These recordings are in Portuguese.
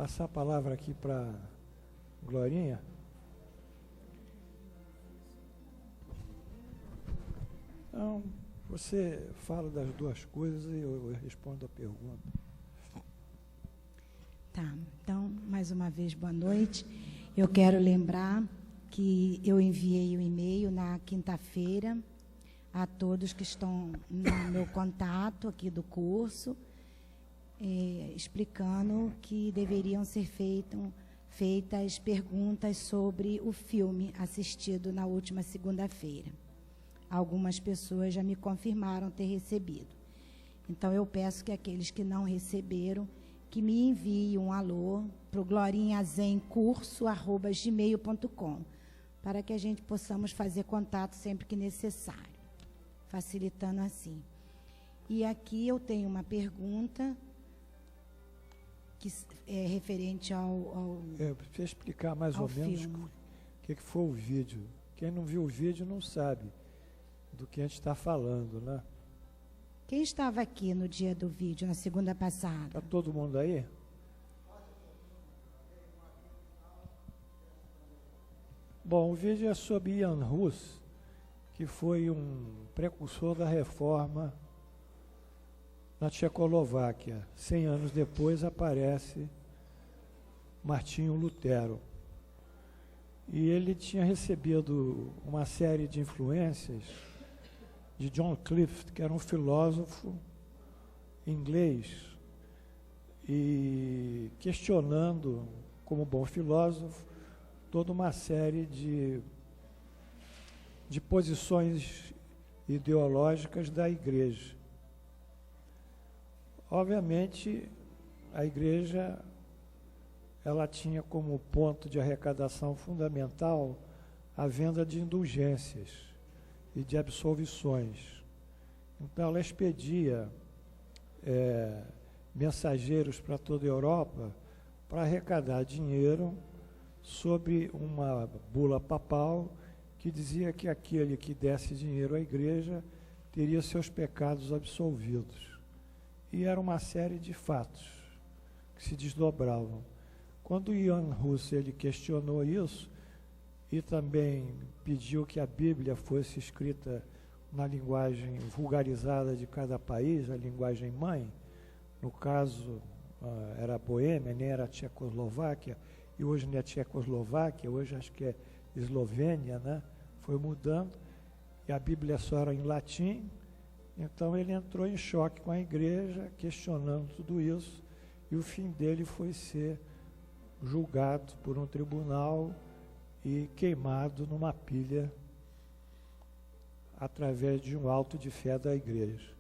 Passar a palavra aqui para Glorinha. Então, você fala das duas coisas e eu respondo a pergunta. Tá, então, mais uma vez, boa noite. Eu quero lembrar que eu enviei o e-mail na quinta-feira a todos que estão no meu contato aqui do curso, explicando que deveriam ser feitas perguntas sobre o filme assistido na última segunda-feira. Algumas pessoas já me confirmaram ter recebido. Então, eu peço que aqueles que não receberam, que me enviem um alô para o glorinhazencurso@gmail.com, para que a gente possamos fazer contato sempre que necessário, facilitando assim. E aqui eu tenho uma pergunta que é referente ao Precisa explicar mais ou menos o que foi o vídeo. Quem não viu o vídeo não sabe do que a gente está falando, né? Quem estava aqui no dia do vídeo, na segunda passada? Está todo mundo aí? Bom, o vídeo é sobre Ian Hus, que foi um precursor da reforma na Tchecoslováquia. 100 anos depois aparece Martinho Lutero. E ele tinha recebido uma série de influências de John Clift, que era um filósofo inglês, e questionando, como bom filósofo, toda uma série de posições ideológicas da igreja. Obviamente, a igreja ela tinha como ponto de arrecadação fundamental a venda de indulgências e de absolvições. Então, ela expedia mensageiros para toda a Europa para arrecadar dinheiro sobre uma bula papal que dizia que aquele que desse dinheiro à igreja teria seus pecados absolvidos. E era uma série de fatos que se desdobravam. Quando Ian Hus ele questionou isso e também pediu que a Bíblia fosse escrita na linguagem vulgarizada de cada país, a linguagem mãe, no caso era a Boêmia, nem era a Tchecoslováquia, e hoje não é Tchecoslováquia, hoje acho que é Eslovênia, né? Foi mudando, e a Bíblia só era em latim, então ele entrou em choque com a igreja, questionando tudo isso, e o fim dele foi ser julgado por um tribunal e queimado numa pilha através de um auto de fé da igreja.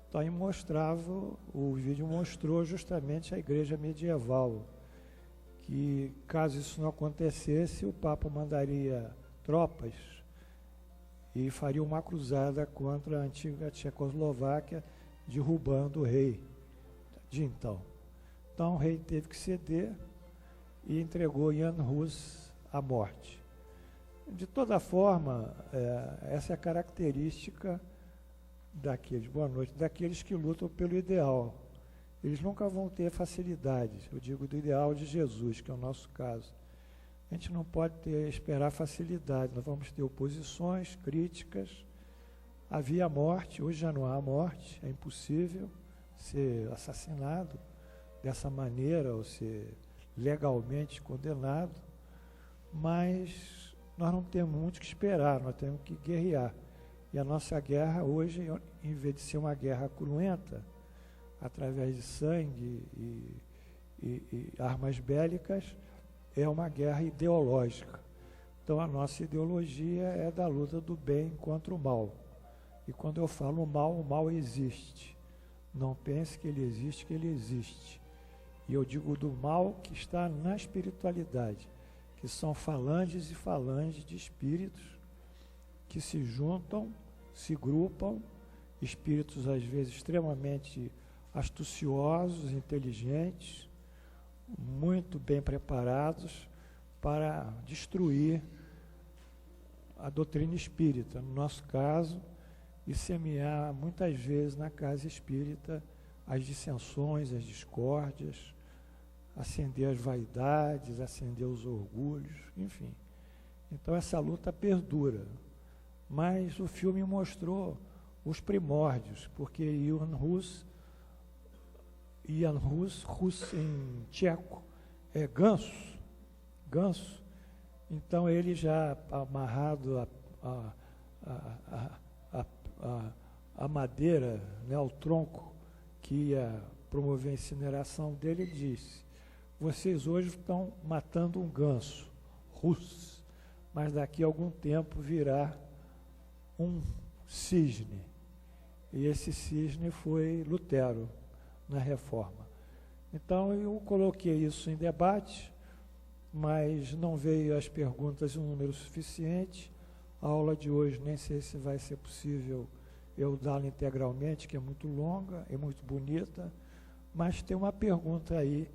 Então, aí o vídeo mostrou justamente a igreja medieval, que caso isso não acontecesse, o Papa mandaria tropas e faria uma cruzada contra a antiga Tchecoslováquia, derrubando o rei de então. Então, o rei teve que ceder e entregou Ian Hus à morte. De toda forma, essa é a característica daqueles que lutam pelo ideal. Eles nunca vão ter facilidades, eu digo do ideal de Jesus, que é o nosso caso. A gente não pode esperar facilidade, nós vamos ter oposições, críticas. Havia morte, hoje já não há morte, é impossível ser assassinado dessa maneira ou ser legalmente condenado, mas nós não temos muito o que esperar, nós temos que guerrear. E a nossa guerra hoje, em vez de ser uma guerra cruenta, através de sangue e armas bélicas, é uma guerra ideológica. Então a nossa ideologia é da luta do bem contra o mal. E quando eu falo o mal existe. Não pense que ele existe, que ele existe. E eu digo do mal que está na espiritualidade, que são falanges e falanges de espíritos que se juntam, se grupam, espíritos às vezes extremamente astuciosos, inteligentes, muito bem preparados para destruir a doutrina espírita, no nosso caso, e semear muitas vezes na casa espírita as dissensões, as discórdias, acender as vaidades, acender os orgulhos, enfim. Então essa luta perdura. Mas o filme mostrou os primórdios, porque Jan Hus em tcheco é ganso. Então ele já amarrado a madeira, né, ao tronco que ia promover a incineração dele, ele disse: vocês hoje estão matando um ganso, Rus, mas daqui a algum tempo virá um cisne. E esse cisne foi Lutero, na Reforma. Então eu coloquei isso em debate, mas não veio as perguntas em um número suficiente. A aula de hoje nem sei se vai ser possível eu dá-la integralmente, que é muito longa, é muito bonita, mas tem uma pergunta aí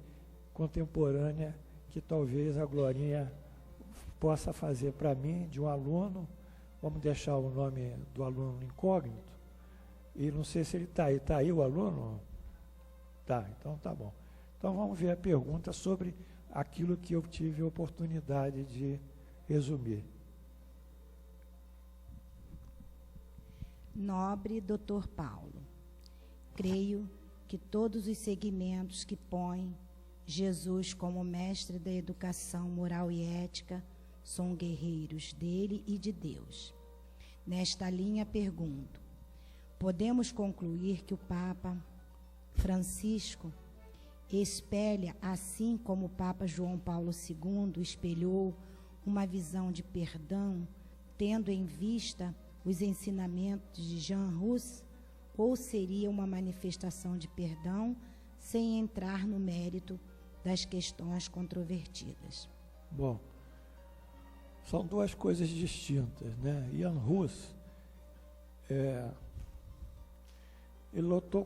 contemporânea que talvez a Glorinha possa fazer para mim, de um aluno. Vamos deixar o nome do aluno incógnito, e não sei se ele está aí. Está aí o aluno? Tá, então tá bom. Então vamos ver a pergunta sobre aquilo que eu tive a oportunidade de resumir. Nobre Dr. Paulo, creio que todos os segmentos que põem Jesus como mestre da educação moral e ética são guerreiros dele e de Deus. Nesta linha pergunto: podemos concluir que o Papa Francisco espelha, assim como o Papa João Paulo II espelhou, uma visão de perdão, tendo em vista os ensinamentos de Jan Hus, ou seria uma manifestação de perdão sem entrar no mérito das questões controvertidas? Bom, são duas coisas distintas, né? Jan Hus, ele lutou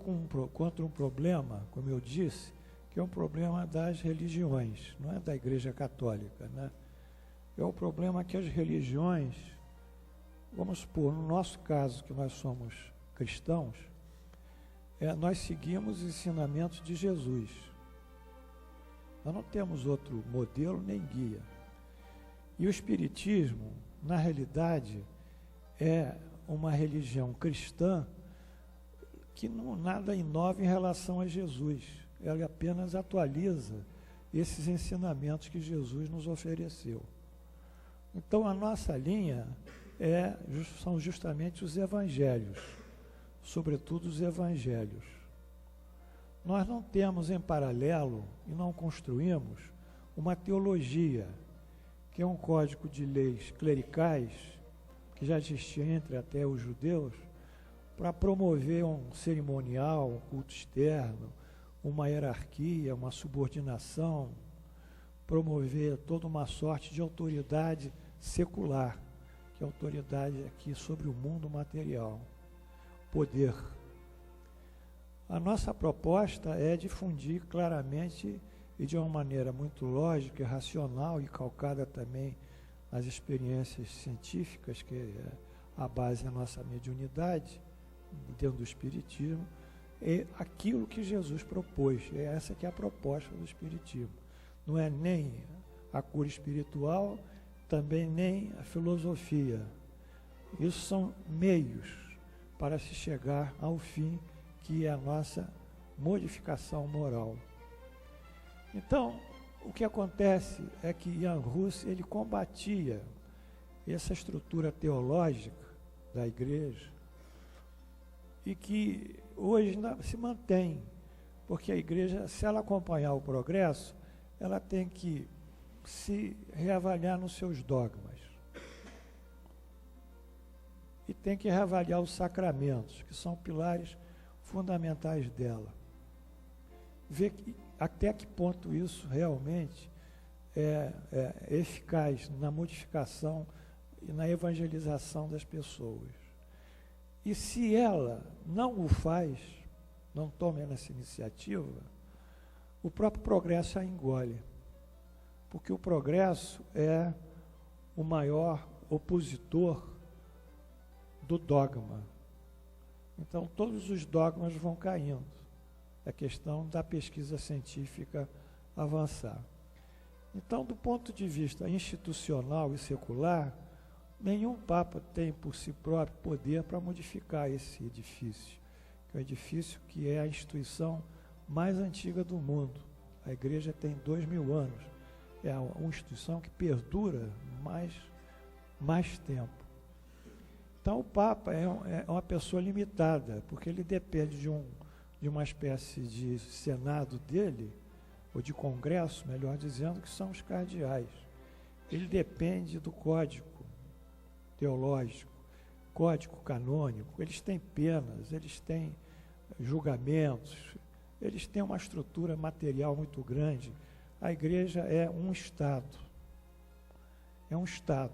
contra um problema, como eu disse, que é um problema das religiões, não é da Igreja Católica, né? É o problema que as religiões, vamos supor, no nosso caso, que nós somos cristãos, nós seguimos os ensinamentos de Jesus. Nós não temos outro modelo nem guia. E o Espiritismo, na realidade, é uma religião cristã que nada inova em relação a Jesus. Ela apenas atualiza esses ensinamentos que Jesus nos ofereceu. Então, a nossa linha são justamente os evangelhos, sobretudo os evangelhos. Nós não temos em paralelo e não construímos uma teologia, que é um código de leis clericais, que já existia entre até os judeus, para promover um cerimonial, um culto externo, uma hierarquia, uma subordinação, promover toda uma sorte de autoridade secular, que é a autoridade aqui sobre o mundo material, poder. A nossa proposta é difundir claramente e de uma maneira muito lógica e racional, e calcada também nas experiências científicas, que é a base da nossa mediunidade, dentro do Espiritismo, é aquilo que Jesus propôs. É essa que é a proposta do Espiritismo. Não é nem a cura espiritual, também nem a filosofia. Isso são meios para se chegar ao fim, que é a nossa modificação moral. Então, o que acontece é que Jan Hus, ele combatia essa estrutura teológica da igreja, e que hoje se mantém, porque a igreja, se ela acompanhar o progresso, ela tem que se reavaliar nos seus dogmas. E tem que reavaliar os sacramentos, que são pilares fundamentais dela. Ver até que ponto isso realmente é eficaz na modificação e na evangelização das pessoas. E se ela não o faz, não toma essa iniciativa, o próprio progresso a engole. Porque o progresso é o maior opositor do dogma. Então, todos os dogmas vão caindo. É questão da pesquisa científica avançar. Então, do ponto de vista institucional e secular, nenhum Papa tem por si próprio poder para modificar esse edifício, que é um edifício que é a instituição mais antiga do mundo. A Igreja tem 2000 anos, é uma instituição que perdura mais tempo. Então, o Papa é uma pessoa limitada, porque ele depende de uma espécie de senado dele, ou de congresso, melhor dizendo, que são os cardeais. Ele depende do código teológico, código canônico, eles têm penas, eles têm julgamentos, eles têm uma estrutura material muito grande. A Igreja é um Estado. É um Estado.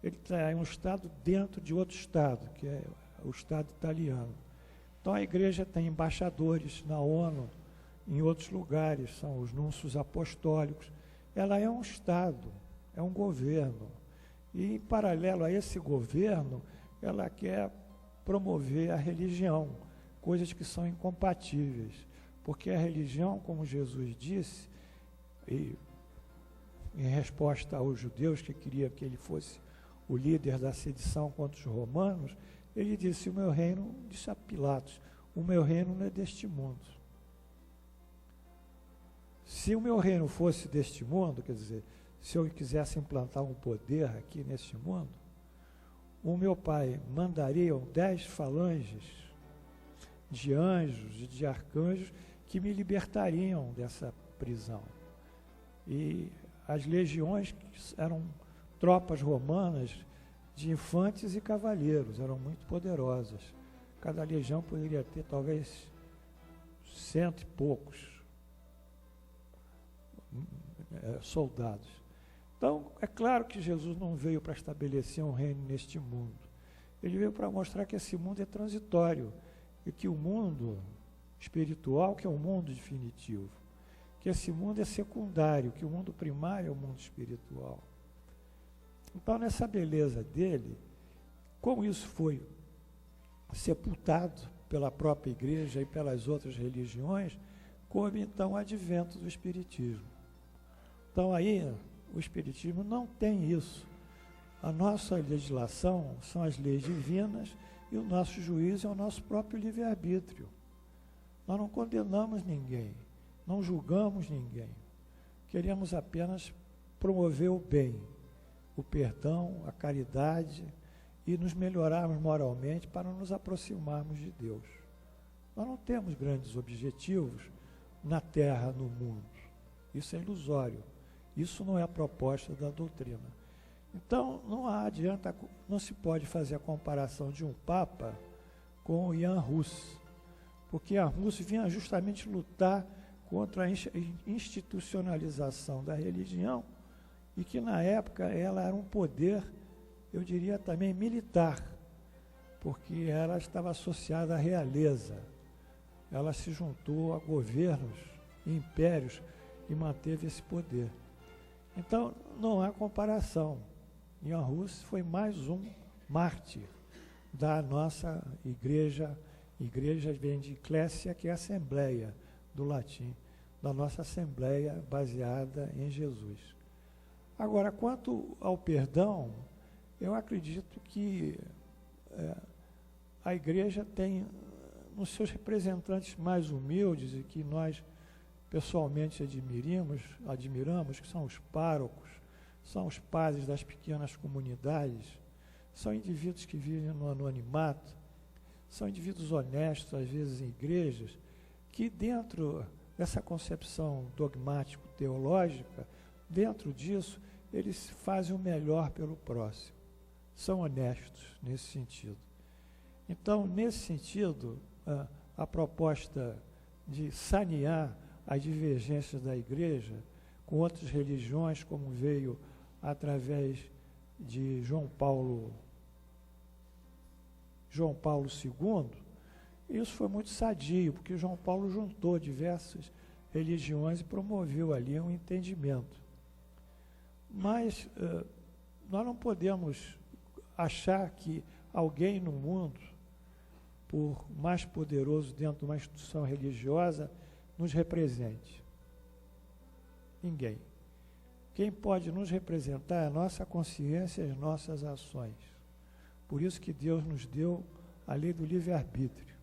Ele é um Estado dentro de outro Estado, que é o Estado italiano. Então a Igreja tem embaixadores na ONU, em outros lugares, são os núncios apostólicos. Ela é um Estado, é um governo. E, em paralelo a esse governo, ela quer promover a religião, coisas que são incompatíveis. Porque a religião, como Jesus disse, e em resposta aos judeus que queriam que ele fosse o líder da sedição contra os romanos, ele disse, disse a Pilatos, o meu reino não é deste mundo. Se o meu reino fosse deste mundo, quer dizer, se eu quisesse implantar um poder aqui neste mundo, o meu pai mandaria 10 falanges de anjos e de arcanjos que me libertariam dessa prisão. E as legiões eram tropas romanas de infantes e cavaleiros, eram muito poderosas. Cada legião poderia ter talvez 100 e poucos soldados. Então, é claro que Jesus não veio para estabelecer um reino neste mundo. Ele veio para mostrar que esse mundo é transitório e que o mundo espiritual, que é o mundo definitivo, que esse mundo é secundário, que o mundo primário é o mundo espiritual. Então, nessa beleza dele, como isso foi sepultado pela própria Igreja e pelas outras religiões, coube então o advento do Espiritismo. Então, aí, o Espiritismo não tem isso. A nossa legislação são as leis divinas e o nosso juízo é o nosso próprio livre-arbítrio. Nós não condenamos ninguém, não julgamos ninguém. Queremos apenas promover o bem, o perdão, a caridade e nos melhorarmos moralmente para nos aproximarmos de Deus. Nós não temos grandes objetivos na terra, no mundo. Isso é ilusório. Isso não é a proposta da doutrina. Então, não se pode fazer a comparação de um Papa com o Jan Hus, porque Jan Hus vinha justamente lutar contra a institucionalização da religião e que, na época, ela era um poder, eu diria também militar, porque ela estava associada à realeza. Ela se juntou a governos e impérios e manteve esse poder. Então, não há comparação. Jan Hus foi mais um mártir da nossa igreja. Igreja vem de ecclesia, que é assembleia, do latim, da nossa assembleia baseada em Jesus. Agora, quanto ao perdão, eu acredito que a igreja tem nos seus representantes mais humildes e que nós pessoalmente admiramos, que são os párocos, são os padres das pequenas comunidades, são indivíduos que vivem no anonimato, são indivíduos honestos, às vezes em igrejas, que dentro dessa concepção dogmático-teológica, dentro disso, eles fazem o melhor pelo próximo, são honestos nesse sentido. Então, nesse sentido, a proposta de sanear as divergências da Igreja com outras religiões, como veio através de João Paulo II, isso foi muito sadio, porque João Paulo juntou diversas religiões e promoveu ali um entendimento. Mas nós não podemos achar que alguém no mundo, por mais poderoso dentro de uma instituição religiosa, nos represente. Ninguém. Quem pode nos representar é a nossa consciência e as nossas ações. Por isso que Deus nos deu a lei do livre-arbítrio.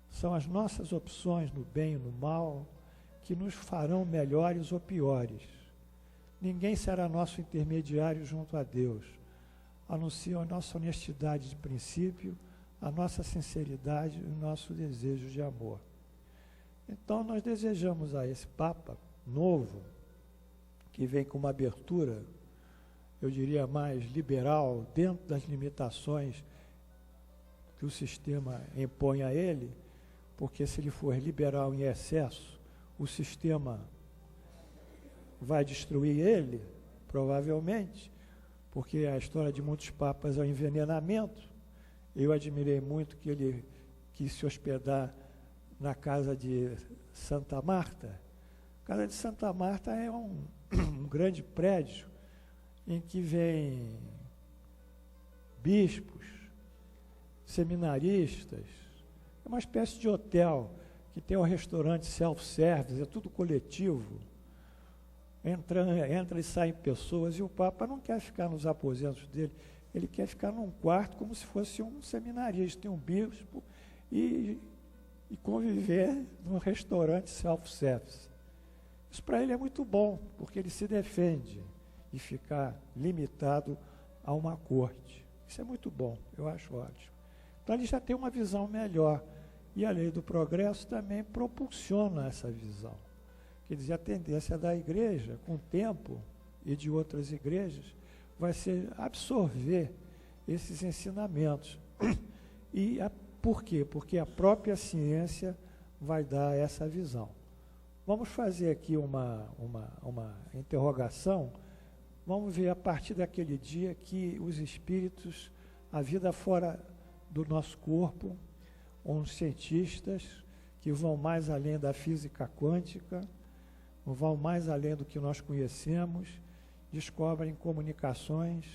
São as nossas opções no bem e no mal que nos farão melhores ou piores. Ninguém será nosso intermediário junto a Deus, a não ser a nossa honestidade de princípio, a nossa sinceridade e o nosso desejo de amor. Então, nós desejamos a esse Papa novo, que vem com uma abertura, eu diria, mais liberal, dentro das limitações que o sistema impõe a ele, porque se ele for liberal em excesso, o sistema vai destruir ele, provavelmente, porque a história de muitos papas é o envenenamento. Eu admirei muito que ele quis se hospedar na casa de Santa Marta. A casa de Santa Marta é um grande prédio em que vem bispos, seminaristas, é uma espécie de hotel que tem um restaurante self-service, é tudo coletivo. Entra e saem pessoas, e o Papa não quer ficar nos aposentos dele, ele quer ficar num quarto como se fosse um seminarista, tem um bispo, e conviver num restaurante self-service. Isso para ele é muito bom, porque ele se defende de ficar limitado a uma corte. Isso é muito bom, eu acho ótimo. Então ele já tem uma visão melhor, e a lei do progresso também propulsiona essa visão. Quer dizer, a tendência da igreja, com o tempo, e de outras igrejas, vai ser absorver esses ensinamentos. Por quê? Porque a própria ciência vai dar essa visão. Vamos fazer aqui uma interrogação. Vamos ver a partir daquele dia que os espíritos, a vida fora do nosso corpo, uns cientistas que vão mais além da física quântica, vão mais além do que nós conhecemos, descobrem comunicações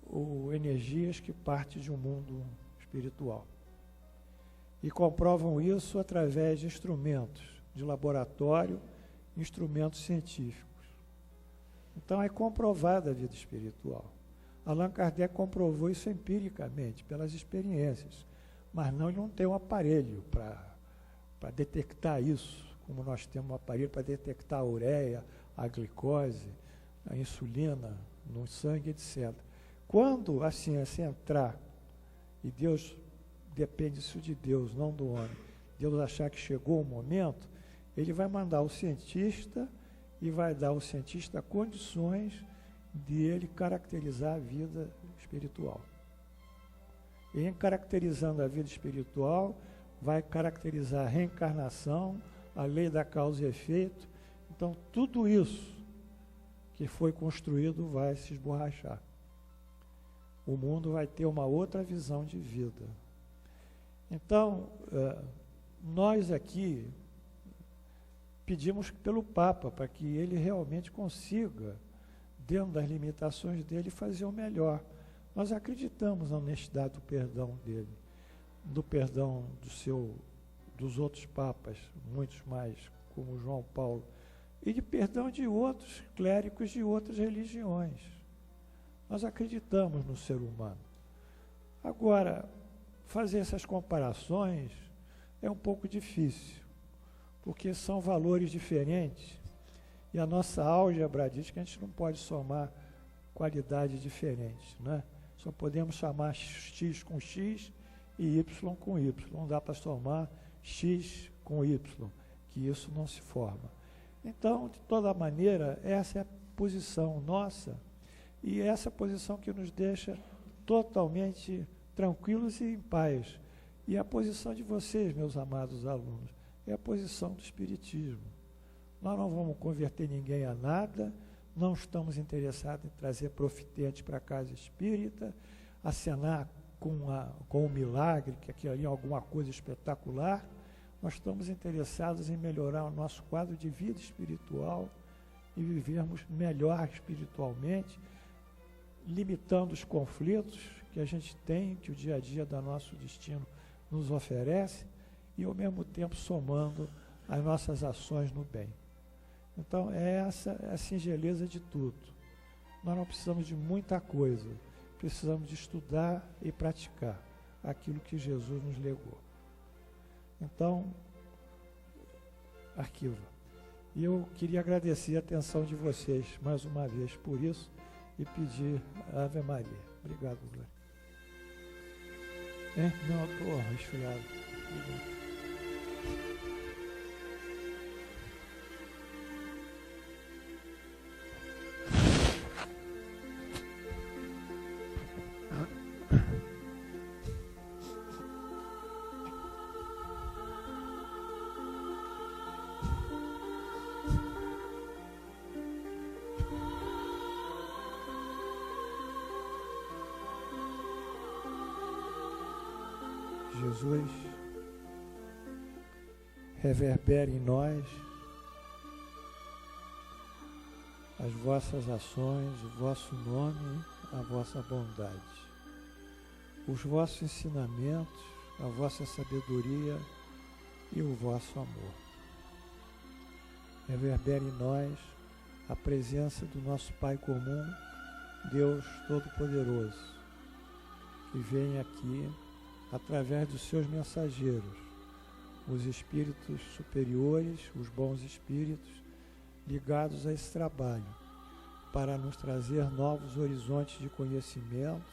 ou energias que partem de um mundo espiritual. E comprovam isso através de instrumentos de laboratório, instrumentos científicos. Então é comprovada a vida espiritual. Allan Kardec comprovou isso empiricamente, pelas experiências, mas ele não tem um aparelho para detectar isso, como nós temos um aparelho para detectar a ureia, a glicose, a insulina no sangue, etc. Quando a ciência entrar, e Deus, depende isso de Deus, não do homem, Deus achar que chegou o momento, ele vai mandar o cientista e vai dar ao cientista condições de ele caracterizar a vida espiritual. E em caracterizando a vida espiritual, vai caracterizar a reencarnação, a lei da causa e efeito. Então, tudo isso que foi construído vai se esborrachar. O mundo vai ter uma outra visão de vida. Então, nós aqui pedimos pelo Papa, para que ele realmente consiga, dentro das limitações dele, fazer o melhor. Nós acreditamos na honestidade do perdão dele, do perdão dos outros papas, muitos mais, como João Paulo, e de perdão de outros clérigos de outras religiões. Nós acreditamos no ser humano. Agora, fazer essas comparações é um pouco difícil, porque são valores diferentes, e a nossa álgebra diz que a gente não pode somar qualidades diferentes, né? Só podemos chamar x com x e y com y. Não dá para somar x com y, que isso não se forma. Então, de toda maneira, essa é a posição nossa, e essa posição que nos deixa totalmente tranquilos e em paz. E a posição de vocês, meus amados alunos, é a posição do Espiritismo. Nós não vamos converter ninguém a nada, não estamos interessados em trazer profitente para a casa espírita, acenar com o milagre, que aquilo ali é alguma coisa espetacular. Nós estamos interessados em melhorar o nosso quadro de vida espiritual e vivermos melhor espiritualmente, limitando os conflitos que a gente tem, que o dia a dia do nosso destino nos oferece, e ao mesmo tempo somando as nossas ações no bem. Então, essa é a singeleza de tudo. Nós não precisamos de muita coisa, precisamos de estudar e praticar aquilo que Jesus nos legou. Então, arquiva. E eu queria agradecer a atenção de vocês mais uma vez por isso e pedir a Ave Maria. Obrigado, Glória. Não, eu estou resfriado. Jesus, reverbere em nós as vossas ações, o vosso nome, a vossa bondade, os vossos ensinamentos, a vossa sabedoria e o vosso amor. Reverbere em nós a presença do nosso Pai comum, Deus Todo-Poderoso, que vem aqui através dos seus mensageiros, os espíritos superiores, os bons espíritos, ligados a esse trabalho, para nos trazer novos horizontes de conhecimento,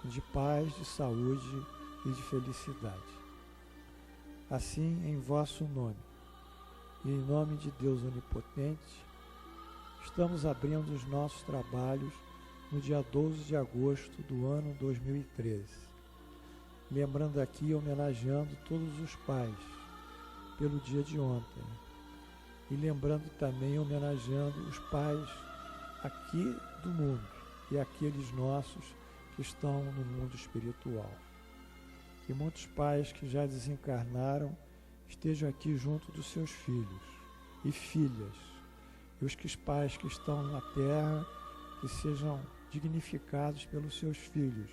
de paz, de saúde e de felicidade. Assim, em vosso nome, e em nome de Deus Onipotente, estamos abrindo os nossos trabalhos no dia 12 de agosto do ano 2013. Lembrando aqui, homenageando todos os pais pelo dia de ontem. E lembrando também, homenageando os pais aqui do mundo e aqueles nossos que estão no mundo espiritual. Que muitos pais que já desencarnaram estejam aqui junto dos seus filhos e filhas. E os pais que estão na terra, que sejam dignificados pelos seus filhos,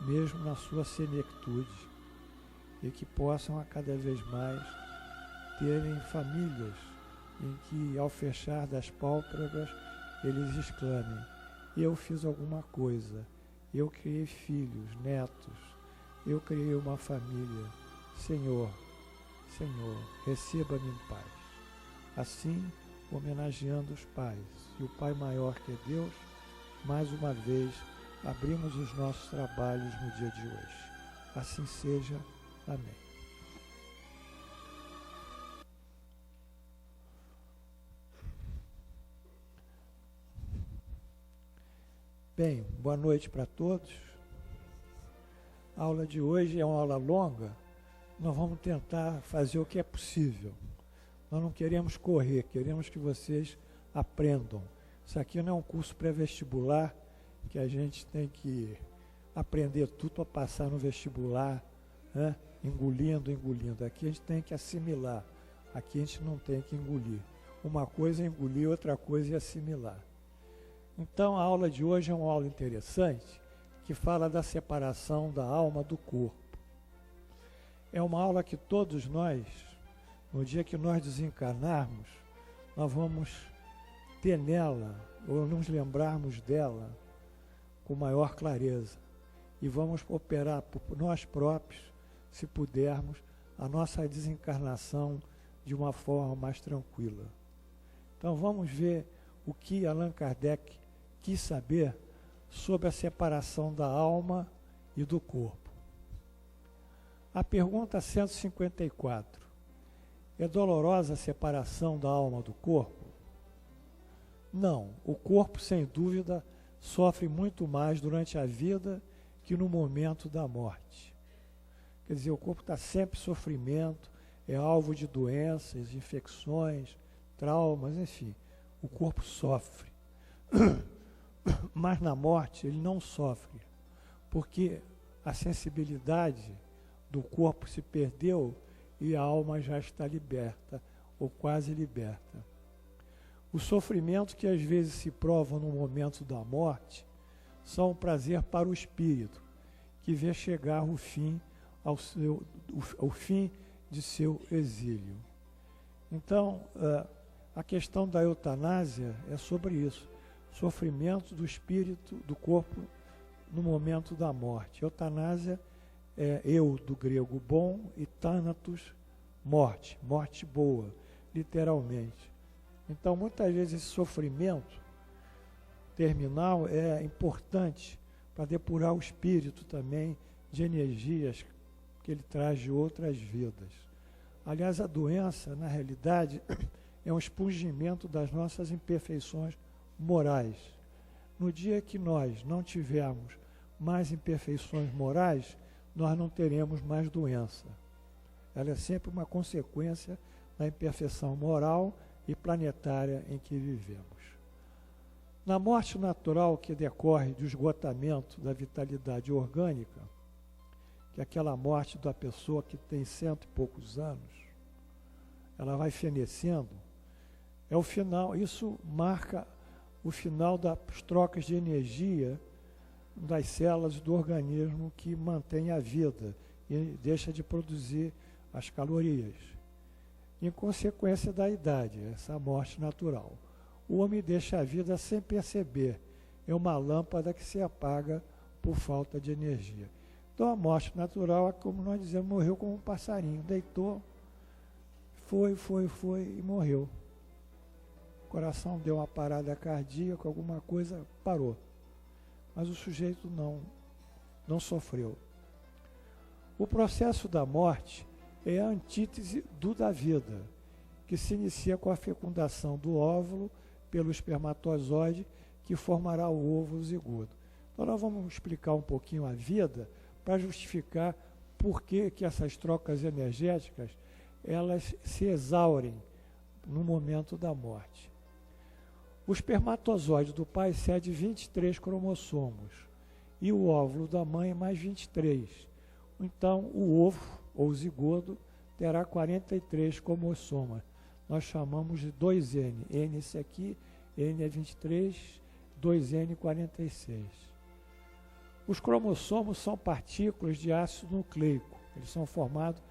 mesmo na sua senectude, e que possam a cada vez mais terem famílias em que, ao fechar das pálpebras, eles exclamem: eu fiz alguma coisa, eu criei filhos, netos, eu criei uma família. Senhor, Senhor, receba-me em paz. Assim, homenageando os pais e o Pai maior que é Deus, mais uma vez abrimos os nossos trabalhos no dia de hoje. Assim seja. Amém. Bem, boa noite para todos. A aula de hoje é uma aula longa. Nós vamos tentar fazer o que é possível. Nós não queremos correr, queremos que vocês aprendam. Isso aqui não é um curso pré-vestibular que a gente tem que aprender tudo para passar no vestibular, né? Engolindo. Aqui a gente tem que assimilar. Aqui a gente não tem que engolir. Uma coisa é engolir, outra coisa é assimilar. Então a aula de hoje é uma aula interessante que fala da separação da alma do corpo. É uma aula que todos nós, no dia que nós desencarnarmos, nós vamos ter nela, ou nos lembrarmos dela, com maior clareza. E vamos operar por nós próprios, se pudermos, a nossa desencarnação de uma forma mais tranquila. Então vamos ver o que Allan Kardec quis saber sobre a separação da alma e do corpo. A pergunta 154. É dolorosa a separação da alma do corpo? Não, o corpo, sem dúvida, sofre muito mais durante a vida que no momento da morte. Quer dizer, o corpo está sempre em sofrimento, é alvo de doenças, infecções, traumas, enfim, o corpo sofre. Mas na morte ele não sofre, porque a sensibilidade do corpo se perdeu e a alma já está liberta, ou quase liberta. Os sofrimentos que às vezes se provam no momento da morte são um prazer para o espírito, que vê chegar o fim, ao fim de seu exílio. Então, A questão da eutanásia é sobre isso, sofrimento do espírito, do corpo no momento da morte. Eutanásia é eu, do grego bom, e thanatos, morte, morte boa, literalmente. Então, muitas vezes esse sofrimento terminal é importante para depurar o espírito também de energias que ele traz de outras vidas. Aliás, a doença, na realidade, é um expungimento das nossas imperfeições morais. No dia que nós não tivermos mais imperfeições morais, nós não teremos mais doença. Ela é sempre uma consequência da imperfeição moral e planetária em que vivemos. Na morte natural que decorre do esgotamento da vitalidade orgânica, que é aquela morte da pessoa que tem 100 e poucos anos, ela vai fenecendo, é o final, isso marca o final das trocas de energia das células do organismo que mantém a vida e deixa de produzir as calorias. Em consequência da idade, essa morte natural. O homem deixa a vida sem perceber. É uma lâmpada que se apaga por falta de energia. Então a morte natural é como nós dizemos, morreu como um passarinho. Deitou, foi e morreu. O coração deu uma parada cardíaca, alguma coisa, parou. Mas o sujeito não sofreu. O processo da morte é a antítese do da vida, que se inicia com a fecundação do óvulo pelo espermatozoide, que formará o ovo zigoto. Então nós vamos explicar um pouquinho a vida para justificar por que essas trocas energéticas elas se exaurem no momento da morte. O espermatozoide do pai cede 23 cromossomos e o óvulo da mãe mais 23. Então o ovo, ou zigoto, terá 43 cromossomas. Nós chamamos de 2N. N esse aqui, N é 23, 2N 46. Os cromossomos são partículas de ácido nucleico. Eles são formados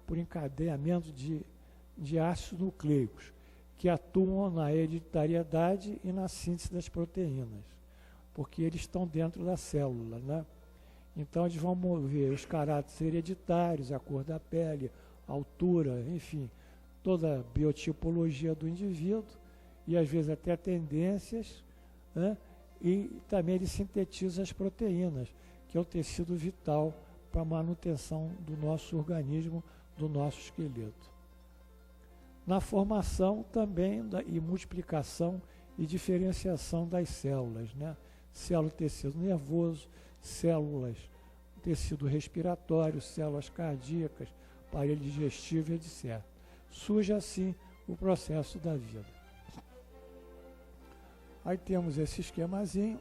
por encadeamento de ácidos nucleicos, que atuam na hereditariedade e na síntese das proteínas, porque eles estão dentro da célula, né? Então eles vão mover os caráteres hereditários, a cor da pele, a altura, enfim, toda a biotipologia do indivíduo e às vezes até tendências, né? E também ele sintetiza as proteínas, que é o tecido vital para a manutenção do nosso organismo, do nosso esqueleto. Na formação também e multiplicação e diferenciação das células, né? Célula tecido nervoso, células tecido respiratório, células cardíacas, aparelho digestivo, etc. Surge assim o processo da vida. Aí temos esse esquemazinho.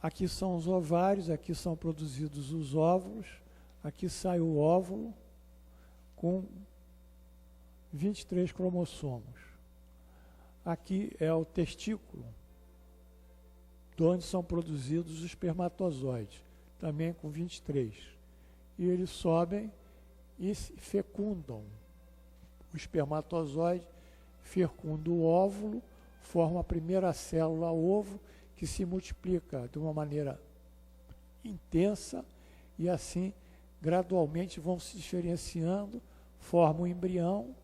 Aqui são os ovários, aqui são produzidos os óvulos, aqui sai o óvulo com 23 cromossomos. Aqui é o testículo, de onde são produzidos os espermatozoides, também com 23. E eles sobem e fecundam. O espermatozoide fecunda o óvulo, forma a primeira célula ovo, que se multiplica de uma maneira intensa e assim gradualmente vão se diferenciando, forma um embrião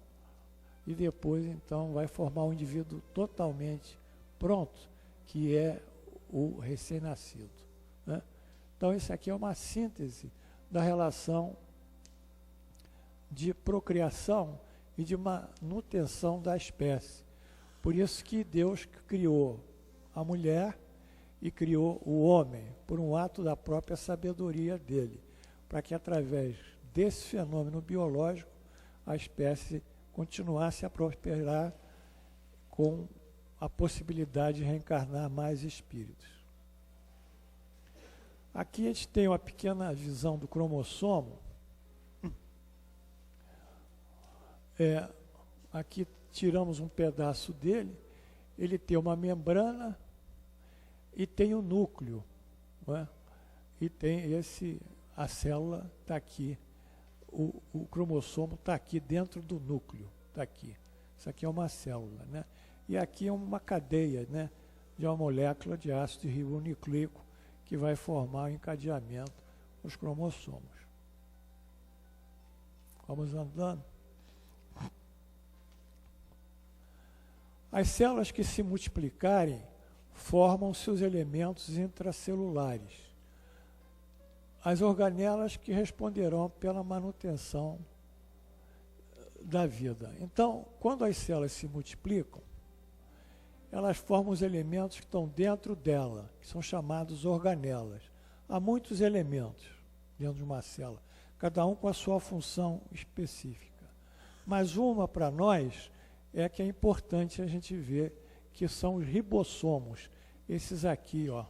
e depois então vai formar um indivíduo totalmente pronto, que é o recém-nascido, né? Então isso aqui é uma síntese da relação de procriação e de manutenção da espécie. Por isso que Deus criou a mulher e criou o homem, por um ato da própria sabedoria dele, para que através desse fenômeno biológico a espécie continuasse a prosperar com a possibilidade de reencarnar mais espíritos. Aqui a gente tem uma pequena visão do cromossomo. Aqui tiramos um pedaço dele, ele tem uma membrana e tem o núcleo, não é? E tem a célula está aqui, o cromossomo está aqui dentro do núcleo, está aqui, Isso aqui é uma célula, né? E aqui é uma cadeia, né, de uma molécula de ácido ribonucleico que vai formar o encadeamento dos cromossomos. Vamos andando. As células que se multiplicarem formam seus elementos intracelulares. As organelas que responderão pela manutenção da vida. Então, quando as células se multiplicam, elas formam os elementos que estão dentro dela, que são chamados organelas. Há muitos elementos dentro de uma célula, cada um com a sua função específica. Mas uma, para nós, é que é importante a gente ver, que são os ribossomos. Esses aqui, ó,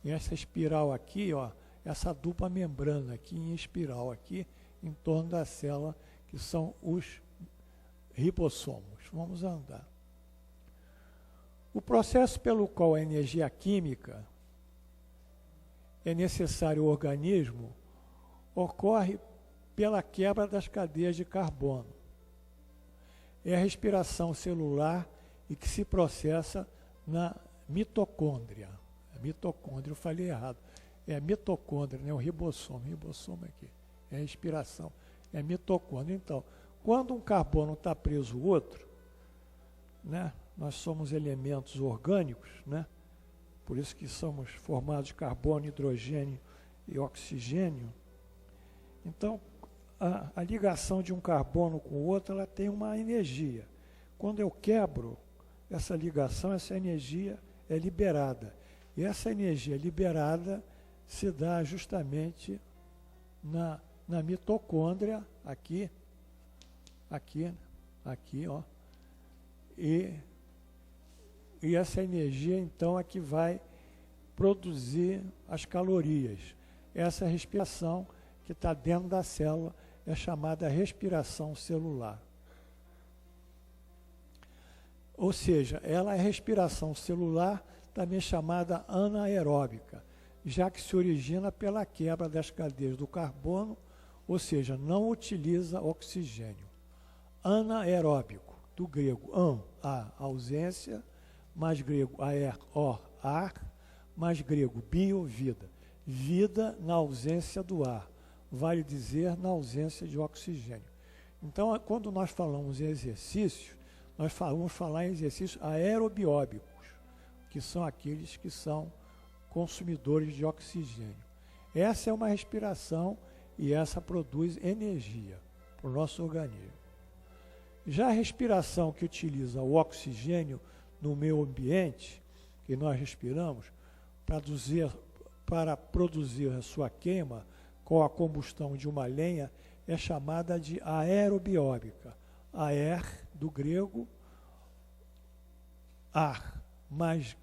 e essa espiral aqui, ó, essa dupla membrana aqui em espiral aqui, em torno da célula, que são os ribossomos. Vamos andar. O processo pelo qual a energia química é necessário ao organismo ocorre pela quebra das cadeias de carbono. É a respiração celular e que se processa na mitocôndria. A mitocôndria, eu falei errado. É a mitocôndria, né? O ribossomo. O ribossomo aqui. É a respiração. É a mitocôndria. Então, quando um carbono está preso ao outro, né? Nós somos elementos orgânicos, né? Por isso que somos formados de carbono, hidrogênio e oxigênio. Então, a ligação de um carbono com o outro, ela tem uma energia. Quando eu quebro essa ligação, essa energia é liberada. E essa energia liberada se dá justamente na mitocôndria, aqui, ó. E essa energia, então, é que vai produzir as calorias. Essa respiração que está dentro da célula é chamada respiração celular. Ou seja, ela é respiração celular, também chamada anaeróbica, já que se origina pela quebra das cadeias do carbono, ou seja, não utiliza oxigênio. Anaeróbico, do grego a ausência, mais grego ar, mais grego bio, vida. Vida na ausência do ar, vale dizer na ausência de oxigênio. Então, quando nós falamos em exercícios, nós vamos falar em exercícios aerobióbicos, que são aqueles que são consumidores de oxigênio. Essa é uma respiração e essa produz energia para o nosso organismo. Já a respiração que utiliza o oxigênio no meio ambiente, que nós respiramos, para produzir a sua queima com a combustão de uma lenha, é chamada de aerobióbica. Aer, do grego, ar, mais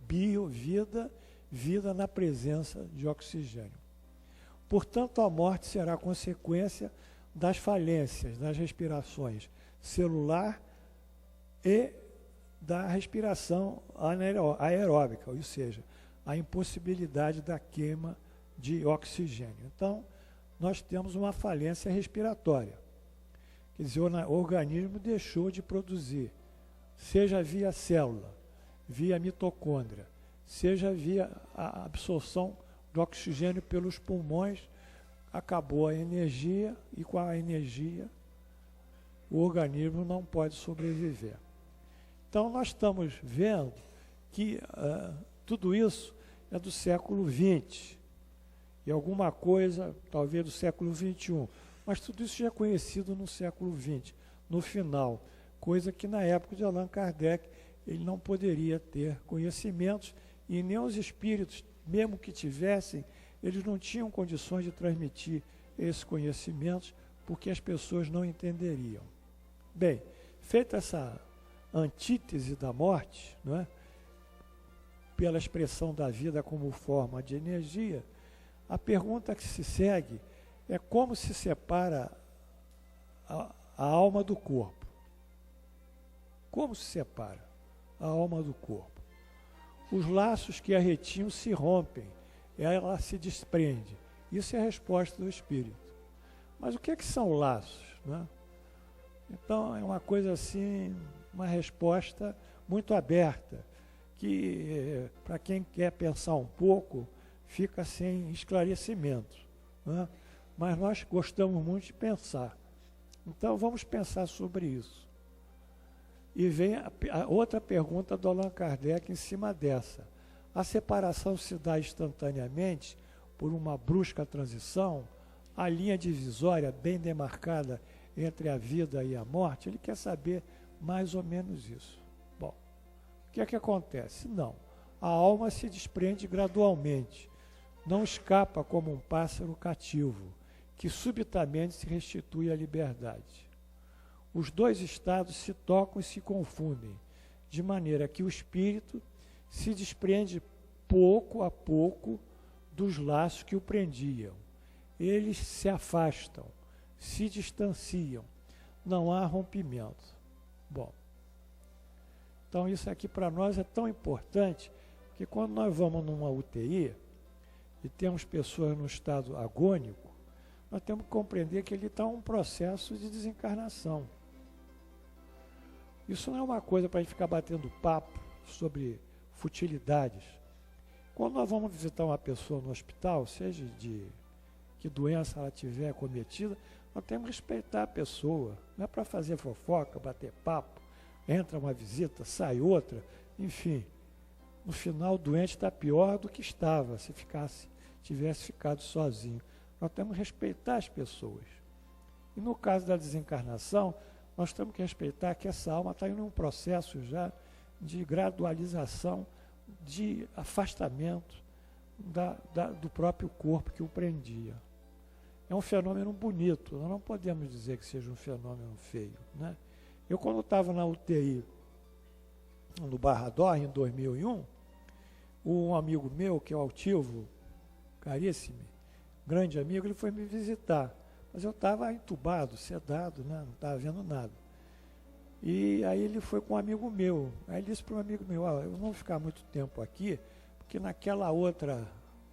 bio, vida, vida na presença de oxigênio. Portanto, a morte será consequência das falências das respirações celular e da respiração aeróbica, ou seja, a impossibilidade da queima de oxigênio. Então, nós temos uma falência respiratória. Quer dizer, o organismo deixou de produzir, seja via célula, via mitocôndria, seja via a absorção do oxigênio pelos pulmões, acabou a energia e com a energia o organismo não pode sobreviver. Então, nós estamos vendo que tudo isso é do século XX, e alguma coisa, talvez, do século XXI. Mas tudo isso já é conhecido no século XX, no final, coisa que na época de Allan Kardec ele não poderia ter conhecimentos, e nem os espíritos, mesmo que tivessem, eles não tinham condições de transmitir esses conhecimentos, porque as pessoas não entenderiam. Bem, feita essa antítese da morte, não é? Pela expressão da vida como forma de energia, a pergunta que se segue é como se separa a alma do corpo. Como se separa a alma do corpo? Os laços que a retinham se rompem, ela se desprende. Isso é a resposta do espírito. Mas o que são laços, né? Então, é uma coisa assim, uma resposta muito aberta, que para quem quer pensar um pouco, fica sem esclarecimento, né? Mas nós gostamos muito de pensar. Então, vamos pensar sobre isso. E vem a outra pergunta do Allan Kardec em cima dessa. A separação se dá instantaneamente por uma brusca transição, a linha divisória bem demarcada entre a vida e a morte? Ele quer saber mais ou menos isso. Bom, o que é que acontece? Não, a alma se desprende gradualmente, não escapa como um pássaro cativo, que subitamente se restitui à liberdade. Os dois estados se tocam e se confundem, de maneira que o espírito se desprende pouco a pouco dos laços que o prendiam. Eles se afastam, se distanciam, não há rompimento. Bom, então isso aqui para nós é tão importante que quando nós vamos numa UTI e temos pessoas no estado agônico, nós temos que compreender que ele está em um processo de desencarnação. Isso não é uma coisa para a gente ficar batendo papo sobre futilidades. Quando nós vamos visitar uma pessoa no hospital, seja de que doença ela tiver cometida, nós temos que respeitar a pessoa. Não é para fazer fofoca, bater papo, entra uma visita, sai outra, enfim. No final, o doente está pior do que estava se tivesse ficado sozinho. Nós temos que respeitar as pessoas. E no caso da desencarnação, nós temos que respeitar que essa alma está em um processo já de gradualização, de afastamento do próprio corpo que o prendia. É um fenômeno bonito, nós não podemos dizer que seja um fenômeno feio, né? Eu, quando estava na UTI, no Barra d'Or, em 2001, um amigo meu, que é o Altivo, caríssimo, grande amigo, ele foi me visitar. Mas eu estava entubado, sedado, né? Não estava vendo nada. E aí ele foi com um amigo meu. Aí ele disse para um amigo meu, eu não vou ficar muito tempo aqui, porque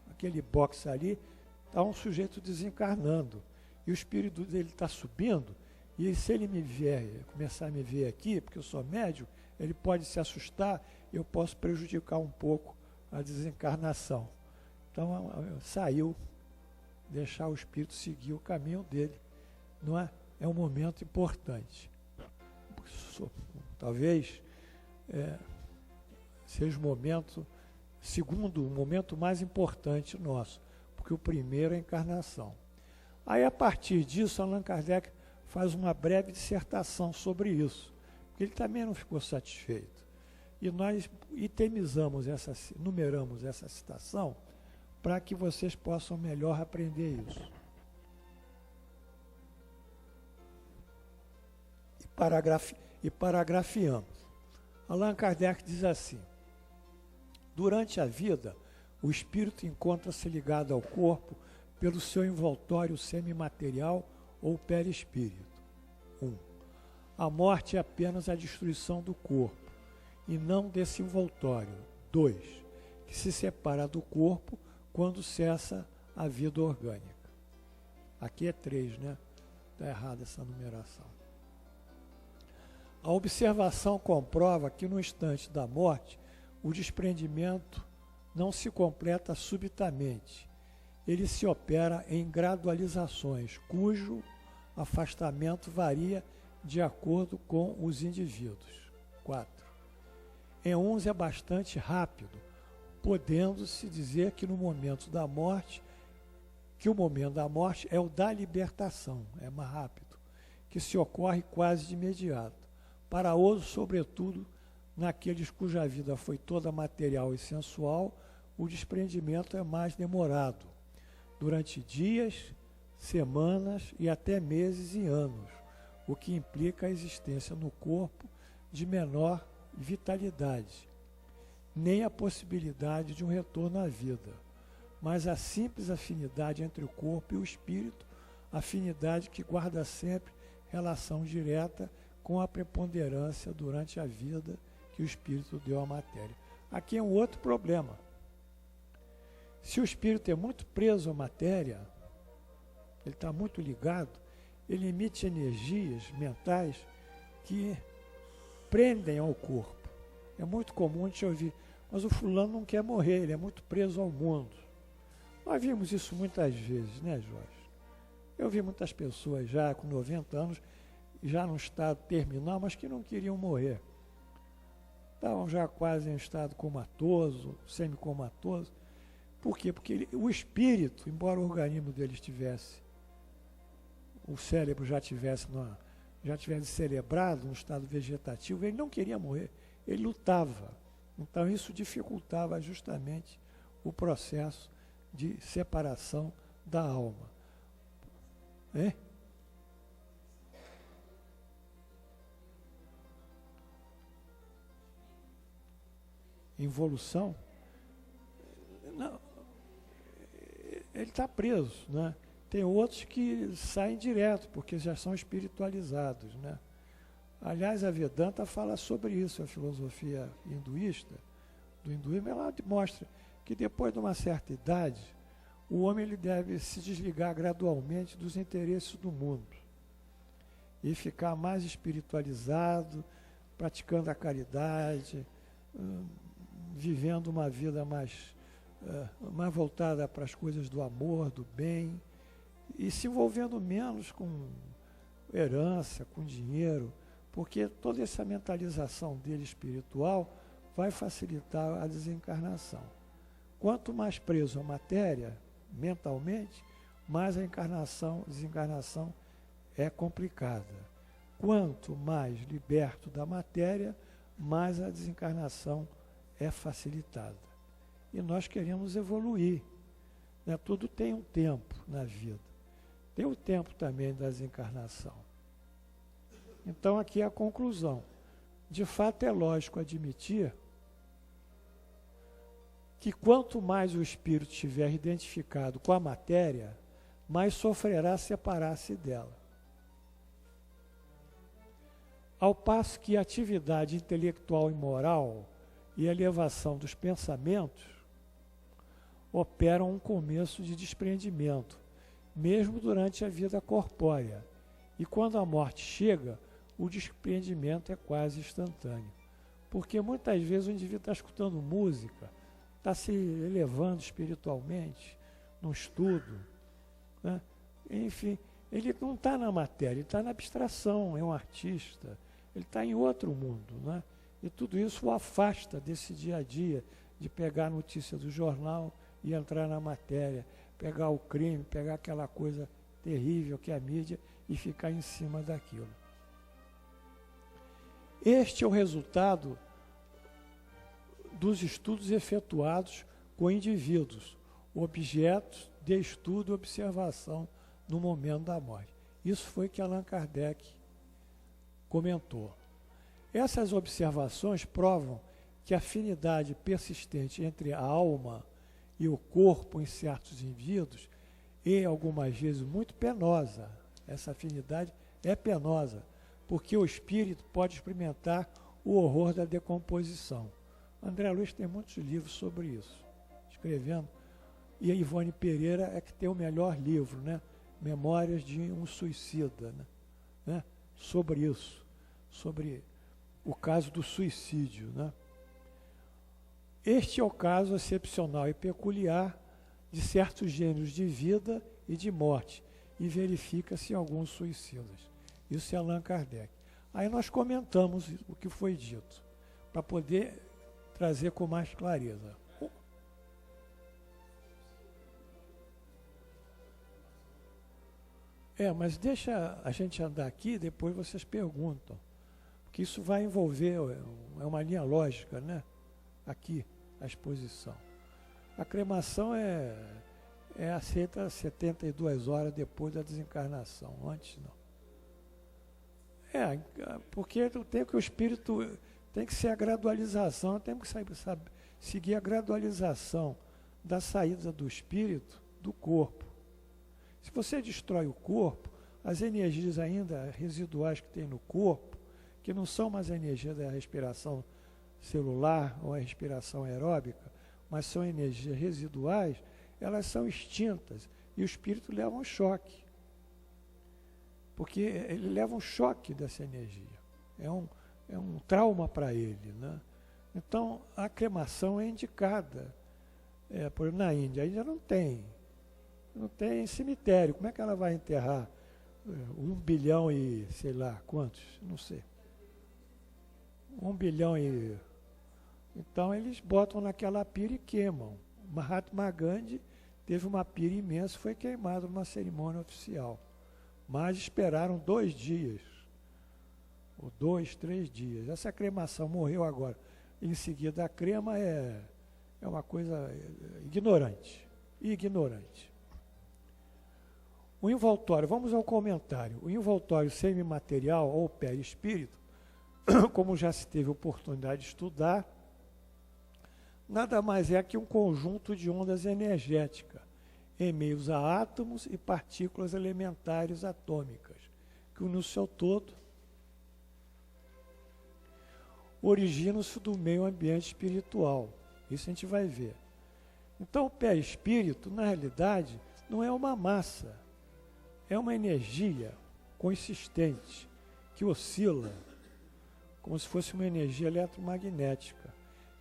aquele box ali, está um sujeito desencarnando. E o espírito dele está subindo, e se ele me vier, começar a me ver aqui, porque eu sou médium, ele pode se assustar, eu posso prejudicar um pouco a desencarnação. Então, saiu, deixar o espírito seguir o caminho dele, não é? É um momento importante. Talvez seja o momento, segundo, o momento mais importante nosso, porque o primeiro é a encarnação. Aí, a partir disso, Allan Kardec faz uma breve dissertação sobre isso, porque ele também não ficou satisfeito. E nós numeramos essa citação para que vocês possam melhor aprender isso. E paragrafiamos. Allan Kardec diz assim: durante a vida, o espírito encontra-se ligado ao corpo pelo seu envoltório semimaterial ou perispírito. 1. A morte é apenas a destruição do corpo, e não desse envoltório. 2. Que se separa do corpo quando cessa a vida orgânica. Aqui é 3, né? Está errada essa numeração. A observação comprova que no instante da morte, o desprendimento não se completa subitamente. Ele se opera em gradualizações, cujo afastamento varia de acordo com os indivíduos. 4. Em uns é bastante rápido, podendo-se dizer que o momento da morte é o da libertação, é mais rápido, que se ocorre quase de imediato. Para outros, sobretudo, naqueles cuja vida foi toda material e sensual, o desprendimento é mais demorado, durante dias, semanas e até meses e anos, o que implica a existência no corpo de menor vitalidade, nem a possibilidade de um retorno à vida, mas a simples afinidade entre o corpo e o espírito, afinidade que guarda sempre relação direta com a preponderância durante a vida que o espírito deu à matéria. Aqui é um outro problema. Se o espírito é muito preso à matéria, ele está muito ligado, ele emite energias mentais que prendem ao corpo. É muito comum a gente ouvir, mas o fulano não quer morrer, ele é muito preso ao mundo. Nós vimos isso muitas vezes, né, Jorge? Eu vi muitas pessoas já com 90 anos, já num estado terminal, mas que não queriam morrer. Estavam já quase em estado comatoso, semicomatoso. Por quê? Porque o espírito, embora o organismo dele estivesse, o cérebro já tivesse celebrado no estado vegetativo, ele não queria morrer, ele lutava. Então isso dificultava justamente o processo de separação da alma. Involução? Não, ele está preso, né? Tem outros que saem direto, porque já são espiritualizados, né? Aliás, a Vedanta fala sobre isso, a filosofia hinduísta, do hinduísmo, ela mostra que depois de uma certa idade, o homem ele deve se desligar gradualmente dos interesses do mundo e ficar mais espiritualizado, praticando a caridade, vivendo uma vida mais voltada para as coisas do amor, do bem, e se envolvendo menos com herança, com dinheiro, porque toda essa mentalização dele espiritual vai facilitar a desencarnação. Quanto mais preso à matéria, mentalmente, mais a desencarnação é complicada. Quanto mais liberto da matéria, mais a desencarnação é facilitada. E nós queremos evoluir, né? Tudo tem um tempo na vida. Tem o tempo também da desencarnação. Então aqui é a conclusão. De fato é lógico admitir que quanto mais o espírito estiver identificado com a matéria, mais sofrerá separar-se dela. Ao passo que a atividade intelectual e moral e a elevação dos pensamentos operam um começo de desprendimento, mesmo durante a vida corpórea. E quando a morte chega, o desprendimento é quase instantâneo. Porque muitas vezes o indivíduo está escutando música, está se elevando espiritualmente, no estudo, né? Enfim, ele não está na matéria, ele está na abstração, é um artista, ele está em outro mundo, né? E tudo isso o afasta desse dia a dia, de pegar a notícia do jornal e entrar na matéria, pegar o crime, pegar aquela coisa terrível que é a mídia e ficar em cima daquilo. Este é o resultado dos estudos efetuados com indivíduos, objetos de estudo e observação no momento da morte. Isso foi que Allan Kardec comentou. Essas observações provam que a afinidade persistente entre a alma e o corpo em certos indivíduos é, algumas vezes, muito penosa. Essa afinidade é penosa, porque o espírito pode experimentar o horror da decomposição. André Luiz tem muitos livros sobre isso, escrevendo, e a Ivone Pereira é que tem o melhor livro, né? Memórias de um Suicida, né? Sobre isso, sobre o caso do suicídio, né? Este é o caso excepcional e peculiar de certos gêneros de vida e de morte, e verifica-se em alguns suicidas. Isso é Allan Kardec. Aí nós comentamos o que foi dito, para poder trazer com mais clareza. Mas deixa a gente andar aqui, depois vocês perguntam. Porque isso vai envolver, é uma linha lógica, né? Aqui, a exposição. A cremação é aceita 72 horas depois da desencarnação, antes não. Porque tem que o espírito tem que ser a gradualização, tem que seguir a gradualização da saída do espírito do corpo. Se você destrói o corpo, as energias ainda residuais que tem no corpo, que não são mais a energia da respiração celular ou a respiração aeróbica, mas são energias residuais, elas são extintas e o espírito leva um choque. porque ele leva um choque dessa energia. É um trauma para ele, né? Então, a cremação é indicada. Por exemplo, na Índia, a Índia não tem cemitério. Como é que ela vai enterrar 1 bilhão e sei lá quantos? Não sei. 1 bilhão e... Então, eles botam naquela pira e queimam. Mahatma Gandhi teve uma pira imensa, foi queimado numa cerimônia oficial. Mas esperaram 2 dias, ou 2, 3 dias. Essa cremação morreu agora. Em seguida, a crema é uma coisa ignorante. O envoltório, vamos ao comentário. O envoltório semimaterial ou perispírito, como já se teve oportunidade de estudar, nada mais é que um conjunto de ondas energéticas em meios a átomos e partículas elementares atômicas, que no seu todo originam-se do meio ambiente espiritual. Isso a gente vai ver. Então, o perispírito, na realidade, não é uma massa, é uma energia consistente, que oscila, como se fosse uma energia eletromagnética.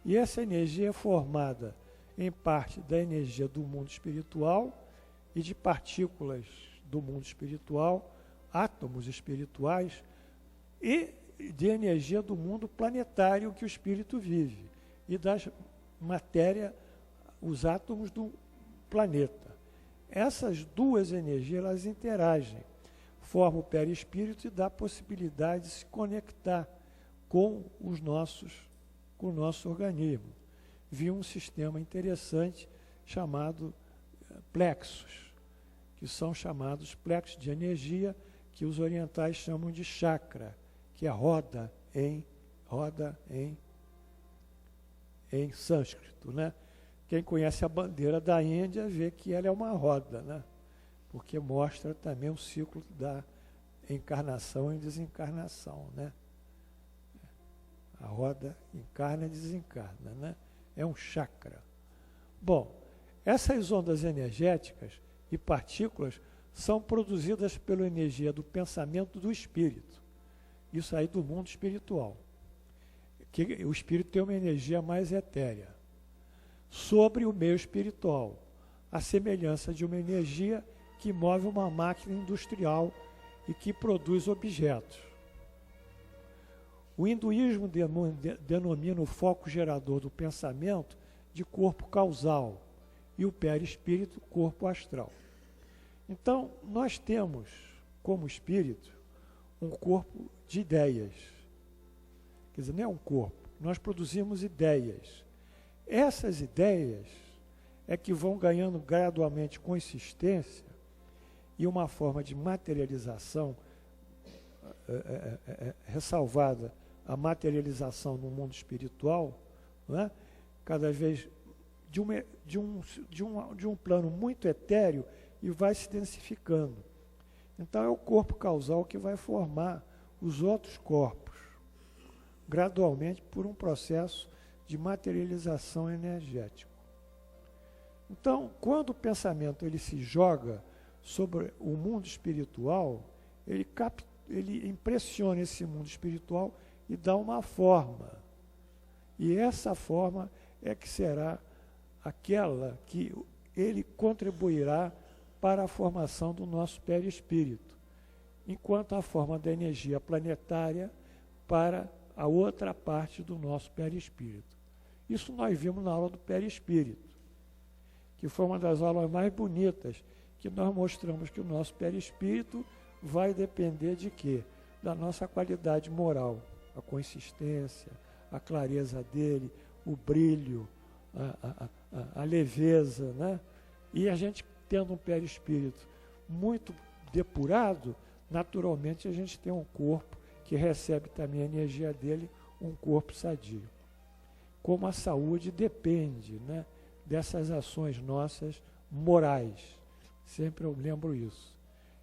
E essa energia é formada, em parte, da energia do mundo espiritual e de partículas do mundo espiritual, átomos espirituais, e de energia do mundo planetário que o espírito vive, e da matéria, os átomos do planeta. Essas duas energias, elas interagem, formam o perispírito e dá a possibilidade de se conectar com o nosso organismo. Vi um sistema interessante chamado plexos, que são chamados plexos de energia, que os orientais chamam de chakra, que é roda em sânscrito, né? Quem conhece a bandeira da Índia vê que ela é uma roda, né? Porque mostra também o ciclo da encarnação e desencarnação, né? A roda encarna e desencarna, né? É um chakra. Bom, essas ondas energéticas e partículas são produzidas pela energia do pensamento do espírito. Isso aí do mundo espiritual. Que o espírito tem uma energia mais etérea. Sobre o meio espiritual, a semelhança de uma energia que move uma máquina industrial e que produz objetos. O hinduísmo denomina o foco gerador do pensamento de corpo causal e o perispírito corpo astral. Então, nós temos, como espírito, um corpo de ideias. Quer dizer, não é um corpo, nós produzimos ideias. Essas ideias é que vão ganhando gradualmente consistência e uma forma de materialização, ressalvada a materialização no mundo espiritual, não é? Cada vez de um plano muito etéreo e vai se densificando. Então é o corpo causal que vai formar os outros corpos, gradualmente por um processo de materialização energética. Então, quando o pensamento ele se joga sobre o mundo espiritual, ele impressiona esse mundo espiritual e dá uma forma. E essa forma é que será aquela que ele contribuirá para a formação do nosso perispírito, enquanto a forma da energia planetária para a outra parte do nosso perispírito. Isso nós vimos na aula do perispírito, que foi uma das aulas mais bonitas, que nós mostramos que o nosso perispírito vai depender de quê? Da nossa qualidade moral, a consistência, a clareza dele, o brilho, a leveza, né? E a gente tendo um perispírito muito depurado, naturalmente a gente tem um corpo que recebe também a energia dele, um corpo sadio. Como a saúde depende, né, dessas ações nossas morais. Sempre eu lembro isso.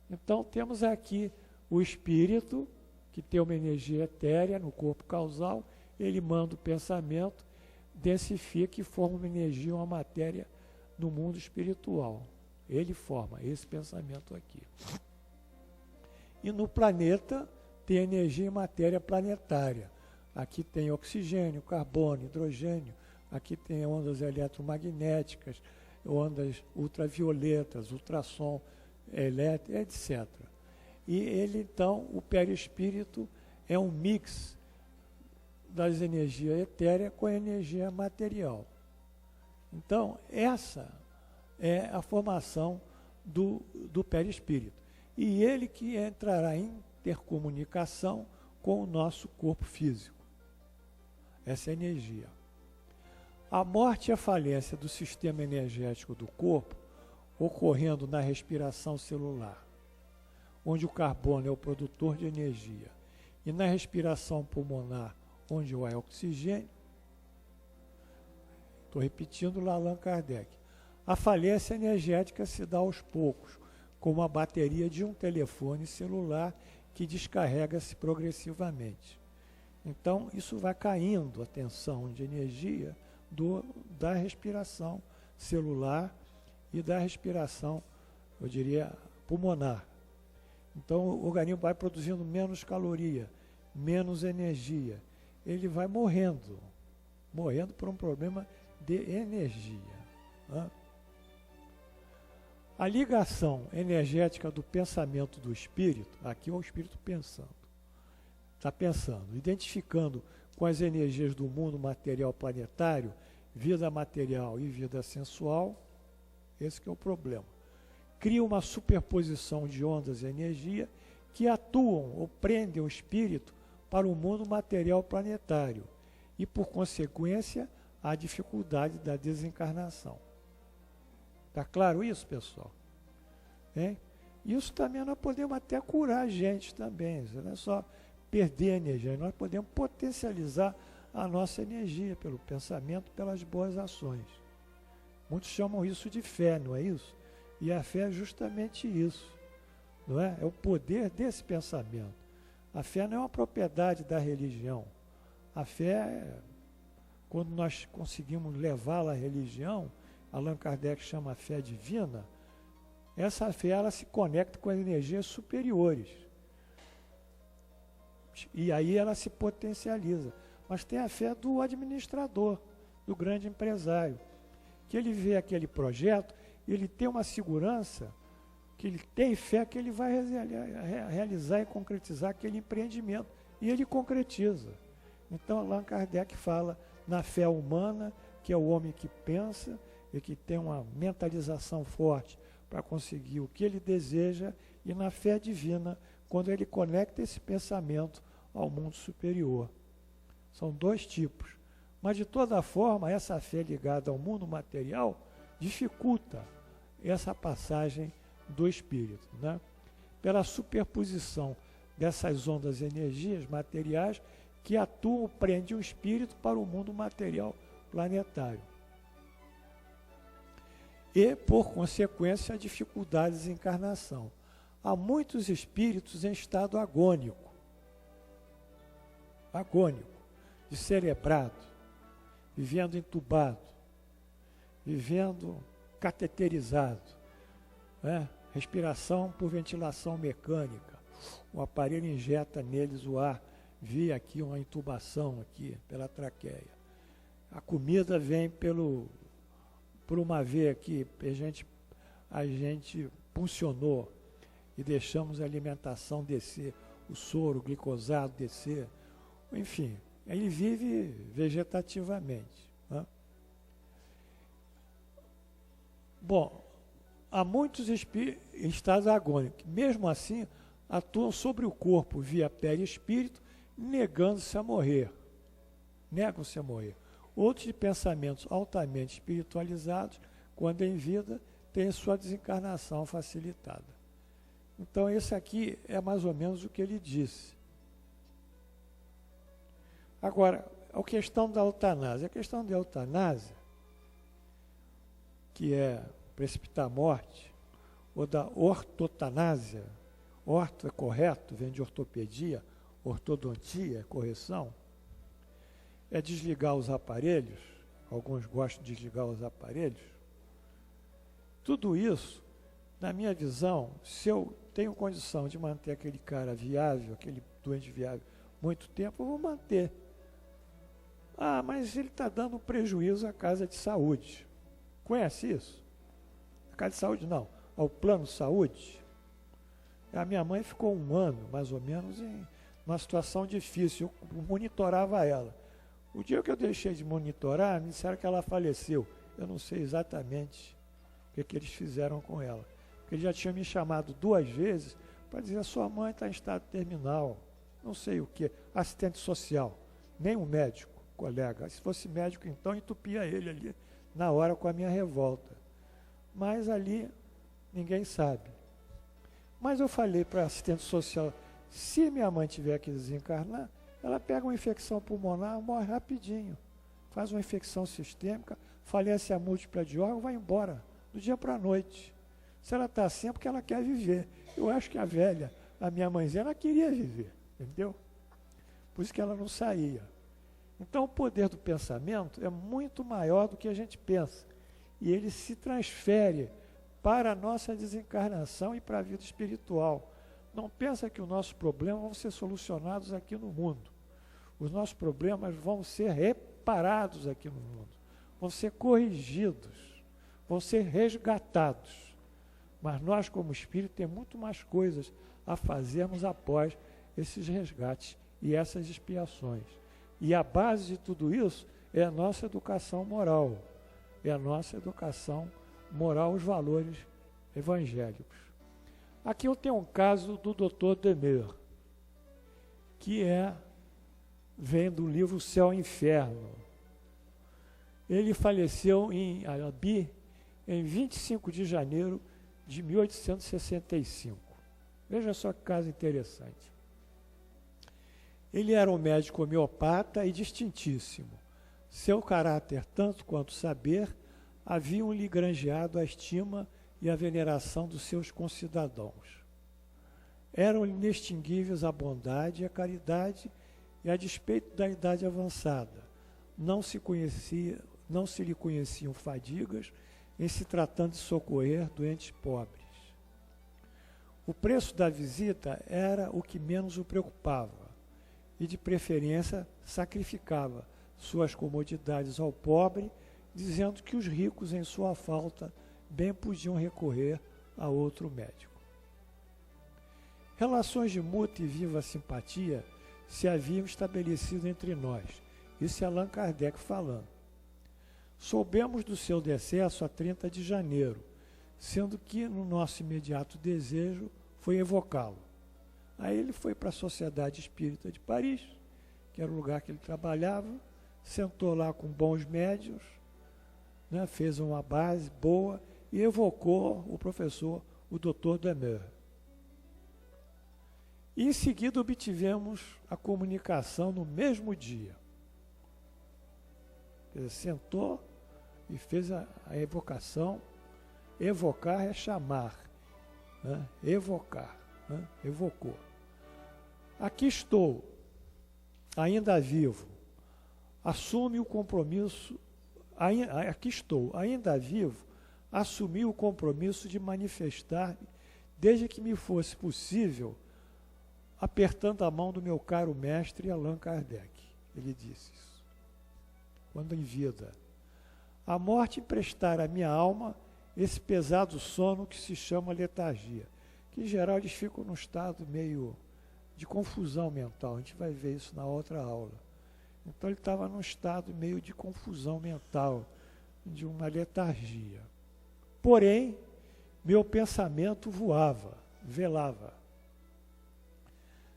Então temos aqui o espírito, que tem uma energia etérea no corpo causal, ele manda o pensamento, densifica e forma uma energia, uma matéria no mundo espiritual. Ele forma esse pensamento aqui. E no planeta tem energia e matéria planetária. Aqui tem oxigênio, carbono, hidrogênio, aqui tem ondas eletromagnéticas, ondas ultravioletas, ultrassom elétrico, etc. E ele, então, o perispírito é um mix das energias etéreas com a energia material. Então, essa é a formação do perispírito. E ele que entrará em intercomunicação com o nosso corpo físico. Essa é a energia. A morte e a falência do sistema energético do corpo, ocorrendo na respiração celular, onde o carbono é o produtor de energia, e na respiração pulmonar, onde o ar é oxigênio. Estou repetindo lá Allan Kardec. A falência energética se dá aos poucos, como a bateria de um telefone celular que descarrega-se progressivamente. Então, isso vai caindo a tensão de energia da respiração celular e da respiração, eu diria, pulmonar. Então, o organismo vai produzindo menos caloria, menos energia. Ele vai morrendo por um problema de energia. Né? A ligação energética do pensamento do espírito, aqui é o espírito pensando, está pensando, identificando com as energias do mundo material planetário, vida material e vida sensual, esse que é o problema. Cria uma superposição de ondas e energia que atuam ou prendem o espírito para o mundo material planetário e, por consequência, a dificuldade da desencarnação. Está claro isso, pessoal? Hein? Isso também nós podemos até curar a gente também, não é só perder a energia, nós podemos potencializar a nossa energia pelo pensamento, pelas boas ações. Muitos chamam isso de fé, não é isso? E a fé é justamente isso, não é? É o poder desse pensamento. A fé não é uma propriedade da religião. A fé é, quando nós conseguimos levá-la à religião, Allan Kardec chama a fé divina, essa fé ela se conecta com as energias superiores. E aí ela se potencializa. Mas tem a fé do administrador, do grande empresário, que ele vê aquele projeto, ele tem uma segurança, que ele tem fé que ele vai realizar e concretizar aquele empreendimento. E ele concretiza. Então Allan Kardec fala na fé humana, que é o homem que pensa e que tem uma mentalização forte para conseguir o que ele deseja, e na fé divina, quando ele conecta esse pensamento ao mundo superior. São dois tipos. Mas, de toda forma, essa fé ligada ao mundo material dificulta essa passagem do espírito, né? Pela superposição dessas ondas e energias materiais que atuam, prendem o espírito para o mundo material planetário. E, por consequência, a dificuldade de desencarnação. Há muitos espíritos em estado agônico, descerebrado, vivendo entubado, vivendo cateterizado, né? Respiração por ventilação mecânica. O aparelho injeta neles o ar via aqui uma intubação aqui pela traqueia. A comida vem por uma veia que a gente puncionou e deixamos a alimentação descer, o soro glicosado descer, enfim, ele vive vegetativamente. Né? Bom, há muitos estados agônicos, mesmo assim, atuam sobre o corpo via perispírito, negando-se a morrer. Negam-se a morrer. Outros de pensamentos altamente espiritualizados, quando em vida, têm sua desencarnação facilitada. Então, esse aqui é mais ou menos o que ele disse. Agora, a questão da eutanásia. A questão da eutanásia, que é precipitar a morte, ou da ortotanásia, orto é correto, vem de ortopedia, ortodontia, correção, é desligar os aparelhos, alguns gostam de desligar os aparelhos. Tudo isso, na minha visão, se eu tenho condição de manter aquele cara viável, aquele doente viável, muito tempo, eu vou manter. Ah, mas ele está dando prejuízo à casa de saúde. Conhece isso? A casa de saúde não, ao plano de saúde. A minha mãe ficou 1 ano, mais ou menos, em uma situação difícil, eu monitorava ela. O dia que eu deixei de monitorar, me disseram que ela faleceu. Eu não sei exatamente o que eles fizeram com ela. Porque ele já tinha me chamado 2 vezes para dizer, sua mãe está em estado terminal, não sei o que, assistente social, nem um médico, colega. Se fosse médico, então, entupia ele ali na hora com a minha revolta. Mas ali, ninguém sabe. Mas eu falei para a assistente social, se minha mãe tiver que desencarnar, ela pega uma infecção pulmonar, morre rapidinho. Faz uma infecção sistêmica, falece a múltipla de órgãos, vai embora, do dia para a noite. Se ela está assim é porque ela quer viver. Eu acho que a velha, a minha mãezinha, ela queria viver, entendeu? Por isso que ela não saía. Então o poder do pensamento é muito maior do que a gente pensa. E ele se transfere para a nossa desencarnação e para a vida espiritual. Não pensa que os nossos problemas vão ser solucionados aqui no mundo. Os nossos problemas vão ser reparados aqui no mundo. Vão ser corrigidos. Vão ser resgatados. Mas nós, como espírito, temos muito mais coisas a fazermos após esses resgates e essas expiações. E a base de tudo isso é a nossa educação moral. É a nossa educação moral, os valores evangélicos. Aqui eu tenho um caso do Dr. Demer, que vem do livro Céu e Inferno. Ele faleceu em Arabi em 25 de janeiro de 1865. Veja só que caso interessante. Ele era um médico homeopata e distintíssimo. Seu caráter, tanto quanto saber, haviam-lhe granjeado a estima e a veneração dos seus concidadãos. Eram inextinguíveis a bondade e a caridade, e a despeito da idade avançada, não se lhe conheciam fadigas em se tratando de socorrer doentes pobres. O preço da visita era o que menos o preocupava, e de preferência sacrificava suas comodidades ao pobre, dizendo que os ricos, em sua falta, bem podiam recorrer a outro médico. Relações de mútua e viva simpatia se haviam estabelecido entre nós. Isso é Allan Kardec falando. Soubemos do seu decesso a 30 de janeiro, sendo que no nosso imediato desejo foi evocá-lo. Aí ele foi para a Sociedade Espírita de Paris, que era o lugar que ele trabalhava, sentou lá com bons médiuns, né, fez uma base boa e evocou o professor, o Dr. Demer. E em seguida obtivemos a comunicação no mesmo dia. Ele sentou e fez a evocação. Evocar é chamar, né? Evocar, né? Evocou. Aqui estou, ainda vivo, assume o compromisso, aqui estou, ainda vivo, assumi o compromisso de manifestar-me, desde que me fosse possível, apertando a mão do meu caro mestre Allan Kardec. Ele disse isso, quando em vida. A morte emprestara à minha alma esse pesado sono que se chama letargia, que em geral eles ficam num estado meio de confusão mental. A gente vai ver isso na outra aula. Então ele estava num estado meio de confusão mental, de uma letargia. Porém, meu pensamento voava, velava.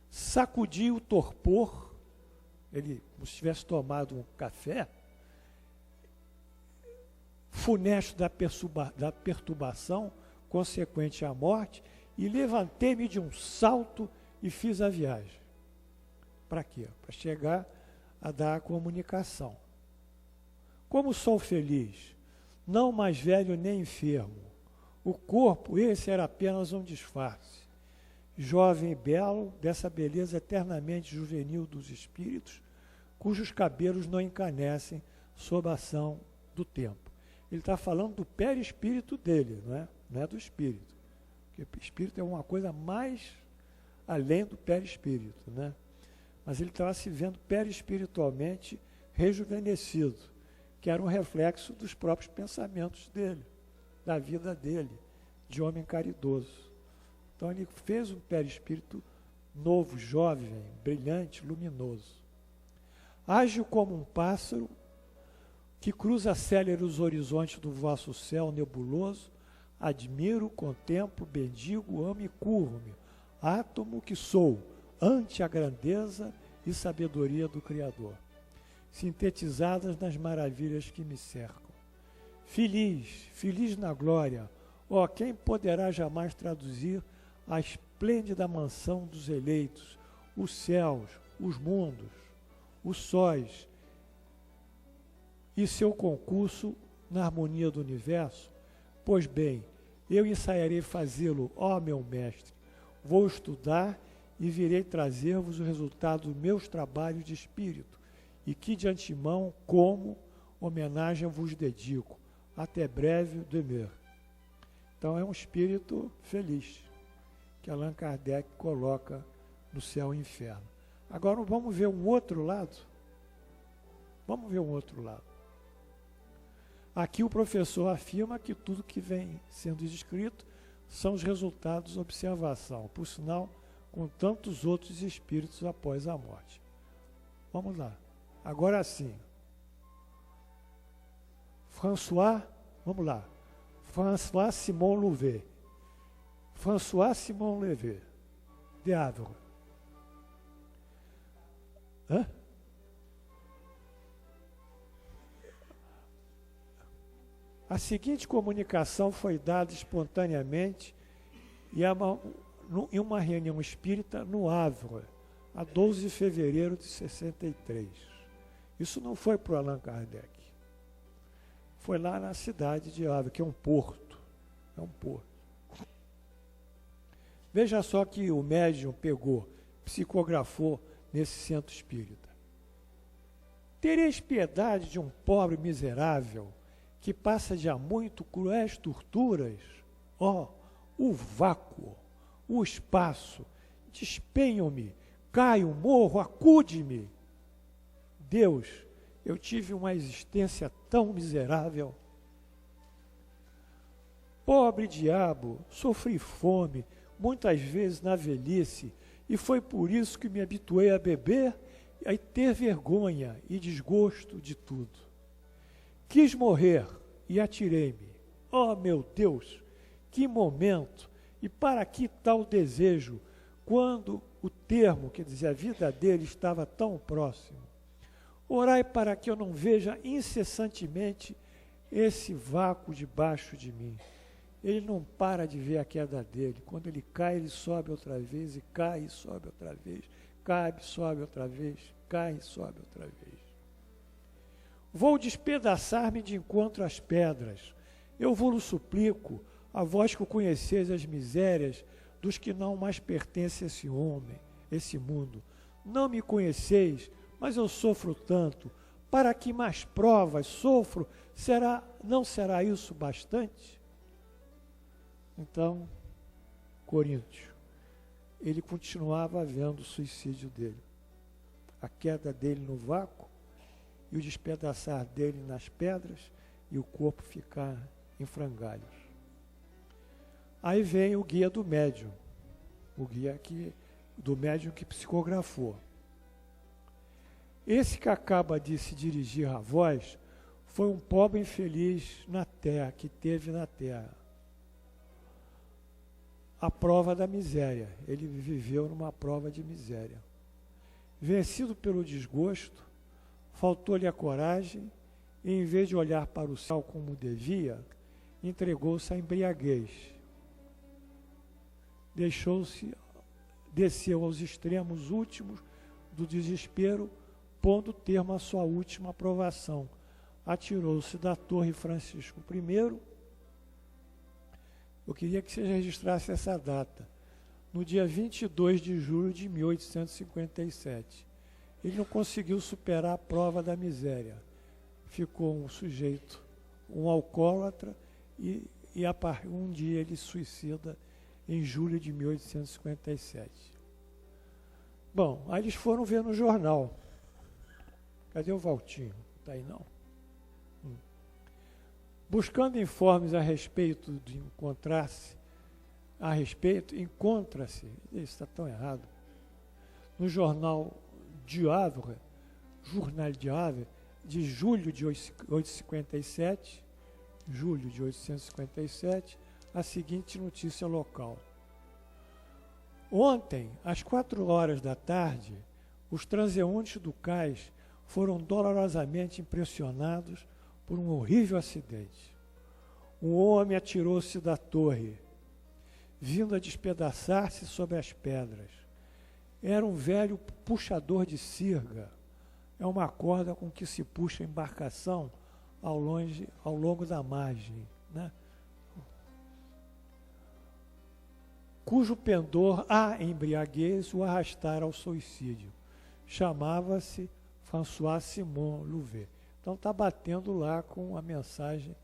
Sacudi o torpor, ele, como se tivesse tomado um café, funesto da perturbação consequente à morte, e levantei-me de um salto e fiz a viagem. Para quê? Para chegar a dar a comunicação. Como sou feliz, não mais velho nem enfermo. O corpo, esse era apenas um disfarce. Jovem e belo, dessa beleza eternamente juvenil dos espíritos, cujos cabelos não encanecem sob a ação do tempo. Ele está falando do perispírito dele, não é do espírito. Porque espírito é uma coisa mais além do perispírito, né? Mas ele estava se vendo perispiritualmente rejuvenescido, que era um reflexo dos próprios pensamentos dele, da vida dele, de homem caridoso. Então ele fez um perispírito novo, jovem, brilhante, luminoso. Ágil como um pássaro que cruza célere os horizontes do vosso céu nebuloso, admiro, contemplo, bendigo, amo e curvo-me, átomo que sou, ante a grandeza e sabedoria do Criador, sintetizadas nas maravilhas que me cercam. Feliz, feliz na glória, ó, quem poderá jamais traduzir a esplêndida mansão dos eleitos, os céus, os mundos, os sóis e seu concurso na harmonia do universo? Pois bem, eu ensaiarei fazê-lo, ó meu mestre, vou estudar e virei trazer-vos o resultado dos meus trabalhos de espírito, e que de antemão, como homenagem vos dedico. Até breve, Demer. Então é um espírito feliz, que Allan Kardec coloca no céu e inferno. Agora vamos ver um outro lado? Vamos ver um outro lado. Aqui o professor afirma que tudo que vem sendo descrito são os resultados da observação, por sinal, com tantos outros espíritos após a morte. Vamos lá. Agora sim. Vamos lá. François Simon Louvet. François Simon Louvet, de Havre. Hã? A seguinte comunicação foi dada espontaneamente em uma reunião espírita no Havre, a 12 de fevereiro de 63. Isso não foi para o Allan Kardec. Foi lá na cidade de Havre, que é um porto. É um porto. Veja só que o médium psicografou nesse centro espírita. Tereis piedade de um pobre miserável que passa de há muito cruéis torturas? Ó, o vácuo, o espaço, despenho-me, caio, morro, acude-me. Deus, eu tive uma existência tão miserável. Pobre diabo, sofri fome, muitas vezes na velhice, e foi por isso que me habituei a beber e a ter vergonha e desgosto de tudo. Quis morrer e atirei-me. Oh, meu Deus, que momento! E para que tal desejo, quando o termo, quer dizer, a vida dele estava tão próximo? Orai para que eu não veja incessantemente esse vácuo debaixo de mim. Ele não para de ver a queda dele. Quando ele cai, ele sobe outra vez, e cai e sobe outra vez, cai e sobe outra vez, cai e sobe outra vez. Vou despedaçar-me de encontro às pedras. Eu vos suplico, a vós que conheceis as misérias dos que não mais pertencem a esse homem, esse mundo. Não me conheceis, mas eu sofro tanto. Para que mais provas sofro, não será isso bastante? Então, Coríntios, ele continuava vendo o suicídio dele, a queda dele no vácuo, e o despedaçar dele nas pedras, e o corpo ficar em frangalhos. Aí vem o guia do médium, do médium que psicografou. Esse que acaba de se dirigir a vós foi um pobre infeliz na terra, que teve na terra a prova da miséria. Ele viveu numa prova de miséria. Vencido pelo desgosto, faltou-lhe a coragem e, em vez de olhar para o céu como devia, entregou-se à embriaguez. Desceu aos extremos últimos do desespero, pondo termo à sua última provação. Atirou-se da Torre Francisco I. Eu queria que você registrasse essa data. No dia 22 de julho de 1857. Ele não conseguiu superar a prova da miséria. Ficou um sujeito, um alcoólatra, e um dia ele suicida em julho de 1857. Bom, aí eles foram ver no jornal. Cadê o Valtinho? Está aí não? Buscando informes a respeito de encontra-se, isso está tão errado, no jornal de Havre, Jornal de Havre, de julho de 1857, a seguinte notícia local. Ontem, às 4 horas da tarde, os transeuntes do cais foram dolorosamente impressionados por um horrível acidente. Um homem atirou-se da torre, vindo a despedaçar-se sobre as pedras. Era um velho puxador de sirga. É uma corda com que se puxa a embarcação ao longo da margem, né? Cujo pendor a embriaguez o arrastara ao suicídio. Chamava-se François-Simon Louvet. Então está batendo lá com a mensagem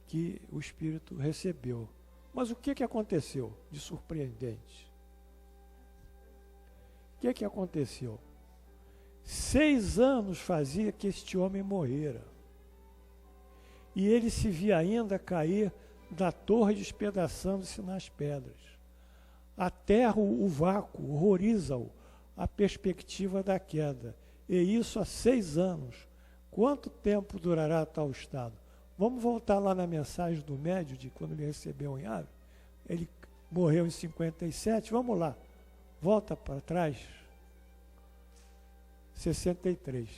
que o espírito recebeu. Mas o que aconteceu de surpreendente? O que aconteceu? 6 anos fazia que este homem morrera. E ele se via ainda cair da torre, despedaçando-se nas pedras. Aterra o vácuo, horroriza-o a perspectiva da queda. E isso há 6 anos. Quanto tempo durará tal estado? Vamos voltar lá na mensagem do médium, de quando ele recebeu em Havre. Ele morreu em 57, vamos lá. Volta para trás. 63.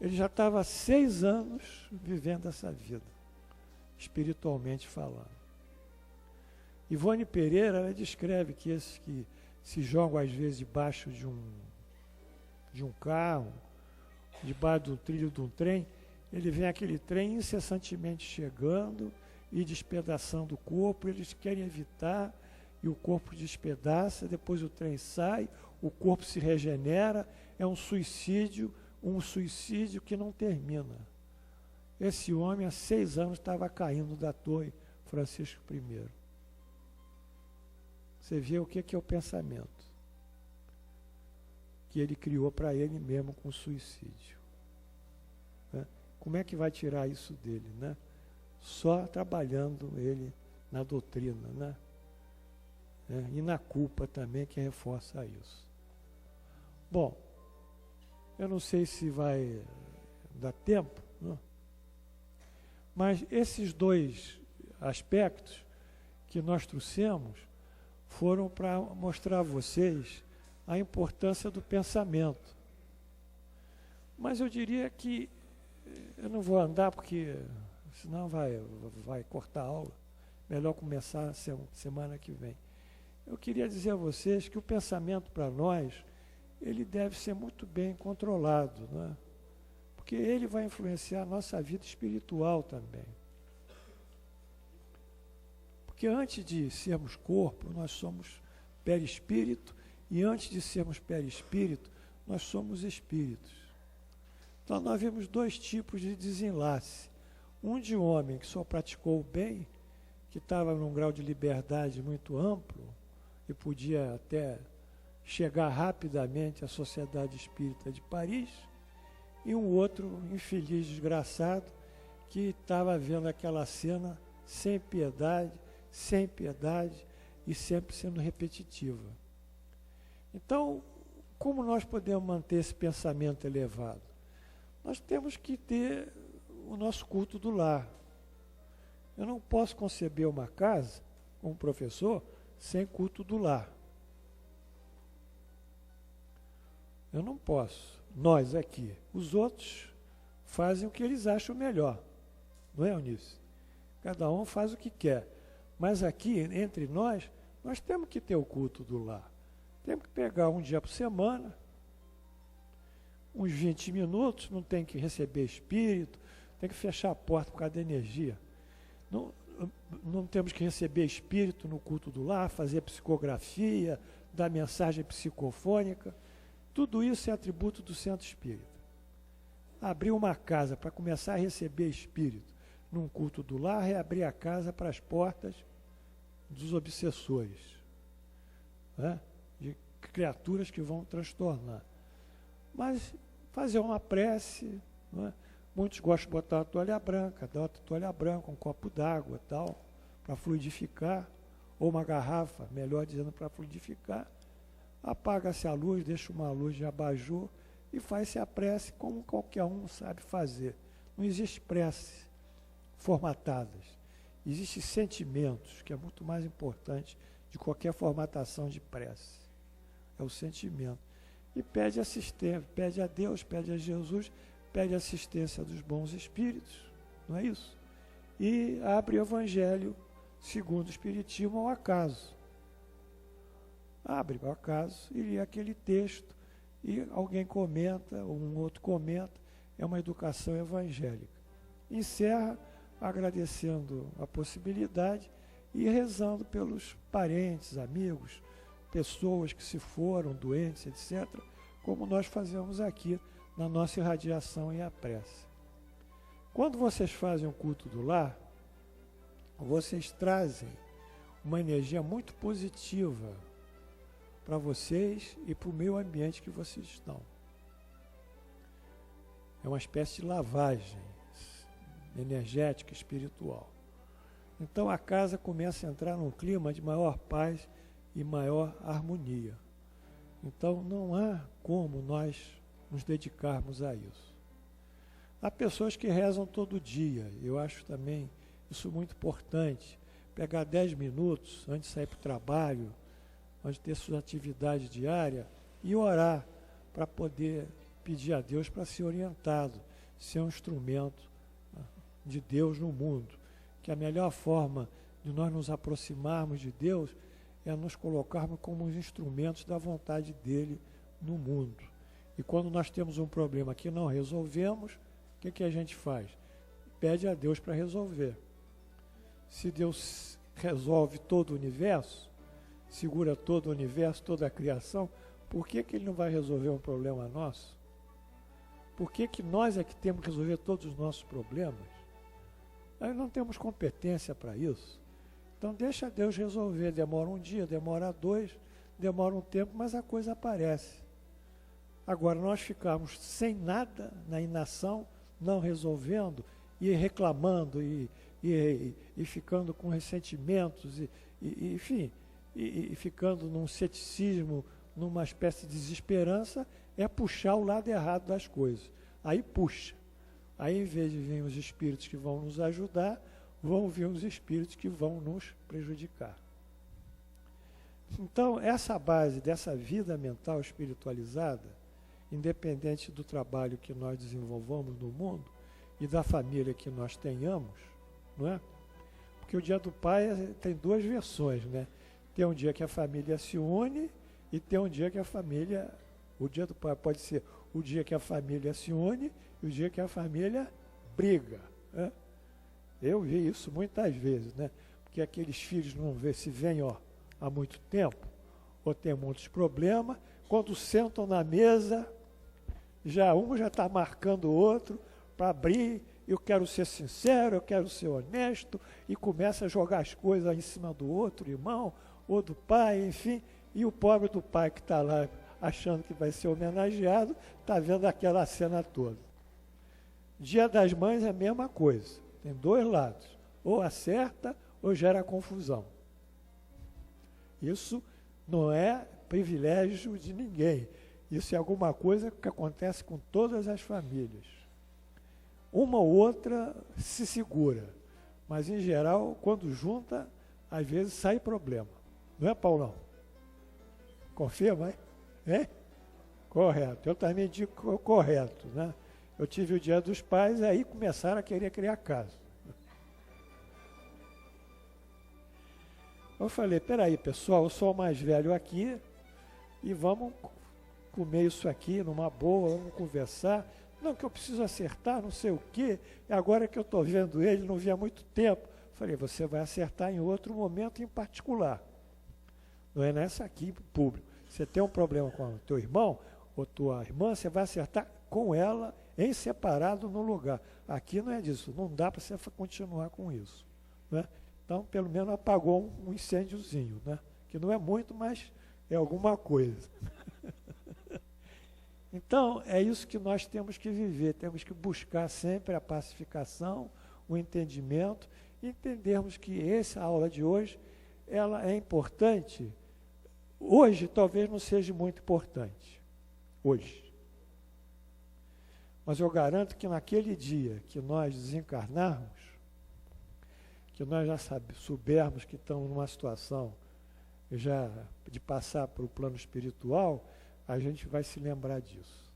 Ele já estava há 6 anos vivendo essa vida, espiritualmente falando. Ivone Pereira, ela descreve que esses que se jogam às vezes debaixo de um carro, debaixo do trilho de um trem, ele vê aquele trem incessantemente chegando e despedaçando o corpo, eles querem evitar, e o corpo despedaça, depois o trem sai, o corpo se regenera, é um suicídio que não termina. Esse homem há 6 anos estava caindo da torre Francisco I. Você vê o que é o pensamento que ele criou para ele mesmo com o suicídio. Né? Como é que vai tirar isso dele, né? Só trabalhando ele na doutrina, né? E na culpa também, que reforça isso. Bom, eu não sei se vai dar tempo, né? Mas esses 2 aspectos que nós trouxemos foram para mostrar a vocês a importância do pensamento. Mas eu diria que eu não vou andar porque senão vai cortar a aula. Melhor começar semana que vem. Eu queria dizer a vocês que o pensamento para nós, ele deve ser muito bem controlado, não é? Porque ele vai influenciar a nossa vida espiritual também. Porque antes de sermos corpo, nós somos perispírito, e antes de sermos perispírito, nós somos espíritos. Então nós vemos 2 tipos de desenlace. Um de homem que só praticou o bem, que estava num grau de liberdade muito amplo, e podia até chegar rapidamente à Sociedade Espírita de Paris, e um outro infeliz desgraçado que estava vendo aquela cena sem piedade e sempre sendo repetitiva. Então, como nós podemos manter esse pensamento elevado? Nós temos que ter o nosso culto do lar. Eu não posso conceber uma casa, como professor, sem culto do lar. Eu não posso. Nós aqui. Os outros fazem o que eles acham melhor. Não é, Eunice? Cada um faz o que quer. Mas aqui, entre nós temos que ter o culto do lar. Temos que pegar um dia por semana, uns 20 minutos, não tem que receber espírito, tem que fechar a porta por causa da energia. Não temos que receber espírito no culto do lar, fazer psicografia, dar mensagem psicofônica. Tudo isso é atributo do centro espírita. Abrir uma casa para começar a receber espírito num culto do lar é abrir a casa para as portas dos obsessores, né? De criaturas que vão transtornar. Mas fazer uma prece, né? Muitos gostam de botar uma toalha branca, dar outra toalha branca, um copo d'água e tal, para fluidificar, ou uma garrafa, melhor dizendo, para fluidificar. Apaga-se a luz, deixa uma luz de abajur e faz-se a prece como qualquer um sabe fazer. Não existe prece formatadas. Existem sentimentos, que é muito mais importante de qualquer formatação de prece. É o sentimento. E pede assistência, pede a Deus, pede a Jesus, pede assistência dos bons espíritos, não é isso? E abre o Evangelho segundo o Espiritismo ao acaso. Abre ao acaso e lê aquele texto e alguém comenta, ou um outro comenta, é uma educação evangélica. Encerra agradecendo a possibilidade e rezando pelos parentes, amigos, pessoas que se foram, doentes, etc., como nós fazemos aqui na nossa irradiação e a prece. Quando vocês fazem o culto do lar, vocês trazem uma energia muito positiva para vocês e para o meio ambiente que vocês estão. É uma espécie de lavagem energética, espiritual. Então a casa começa a entrar num clima de maior paz e maior harmonia. Então não há como nós nos dedicarmos a isso. Há pessoas que rezam todo dia, eu acho também isso muito importante, pegar 10 minutos antes de sair para o trabalho, antes de ter sua atividade diária, e orar para poder pedir a Deus para ser orientado, ser um instrumento de Deus no mundo. Que a melhor forma de nós nos aproximarmos de Deus é nos colocarmos como os instrumentos da vontade dele no mundo. E quando nós temos um problema que não resolvemos, o que a gente faz? Pede a Deus para resolver. Se Deus resolve todo o universo, segura todo o universo, toda a criação, por que ele não vai resolver um problema nosso? Por que nós é que temos que resolver todos os nossos problemas? Nós não temos competência para isso. Então deixa Deus resolver. Demora um dia, demora 2, demora um tempo, mas a coisa aparece. Agora, nós ficamos sem nada na inação, não resolvendo, e reclamando, e ficando com ressentimentos, enfim, e ficando num ceticismo, numa espécie de desesperança, é puxar o lado errado das coisas. Aí puxa. Aí, em vez de vir os espíritos que vão nos ajudar, vão vir os espíritos que vão nos prejudicar. Então, essa base dessa vida mental espiritualizada, independente do trabalho que nós desenvolvamos no mundo e da família que nós tenhamos, não é? Porque o Dia do Pai tem 2 versões, né? Tem um dia que a família se une e tem um dia que a família... O Dia do Pai pode ser o dia que a família se une e o dia que a família briga, né? Eu vi isso muitas vezes, né? Porque aqueles filhos não se veem há muito tempo, ou tem muitos problemas, quando sentam na mesa, um já está marcando o outro para abrir, eu quero ser sincero, eu quero ser honesto, e começa a jogar as coisas em cima do outro irmão, ou do pai, enfim, e o pobre do pai que está lá achando que vai ser homenageado, está vendo aquela cena toda. Dia das Mães é a mesma coisa, tem 2 lados, ou acerta ou gera confusão. Isso não é privilégio de ninguém, isso é alguma coisa que acontece com todas as famílias. Uma ou outra se segura, mas em geral, quando junta, às vezes sai problema. Não é, Paulão? Confirma, hein? É? Correto. Eu também digo correto, né? Eu tive o Dia dos Pais, aí começaram a querer criar casa. Eu falei, peraí, pessoal, eu sou o mais velho aqui e vamos comer isso aqui numa boa, vamos conversar. Não, que eu preciso acertar, não sei o quê. E agora que eu estou vendo ele, não vi há muito tempo. Falei, você vai acertar em outro momento em particular. Não é nessa aqui, público. Você tem um problema com o teu irmão ou tua irmã, você vai acertar com ela em separado no lugar. Aqui não é disso, não dá para você continuar com isso, né? Então, pelo menos apagou um incêndiozinho, né? Que não é muito, mas é alguma coisa. Então, é isso que nós temos que viver, temos que buscar sempre a pacificação, o entendimento, e entendermos que essa aula de hoje, ela é importante. Hoje, talvez não seja muito importante, hoje. Mas eu garanto que naquele dia que nós desencarnarmos, que nós já soubermos que estamos numa situação já de passar para o plano espiritual, a gente vai se lembrar disso.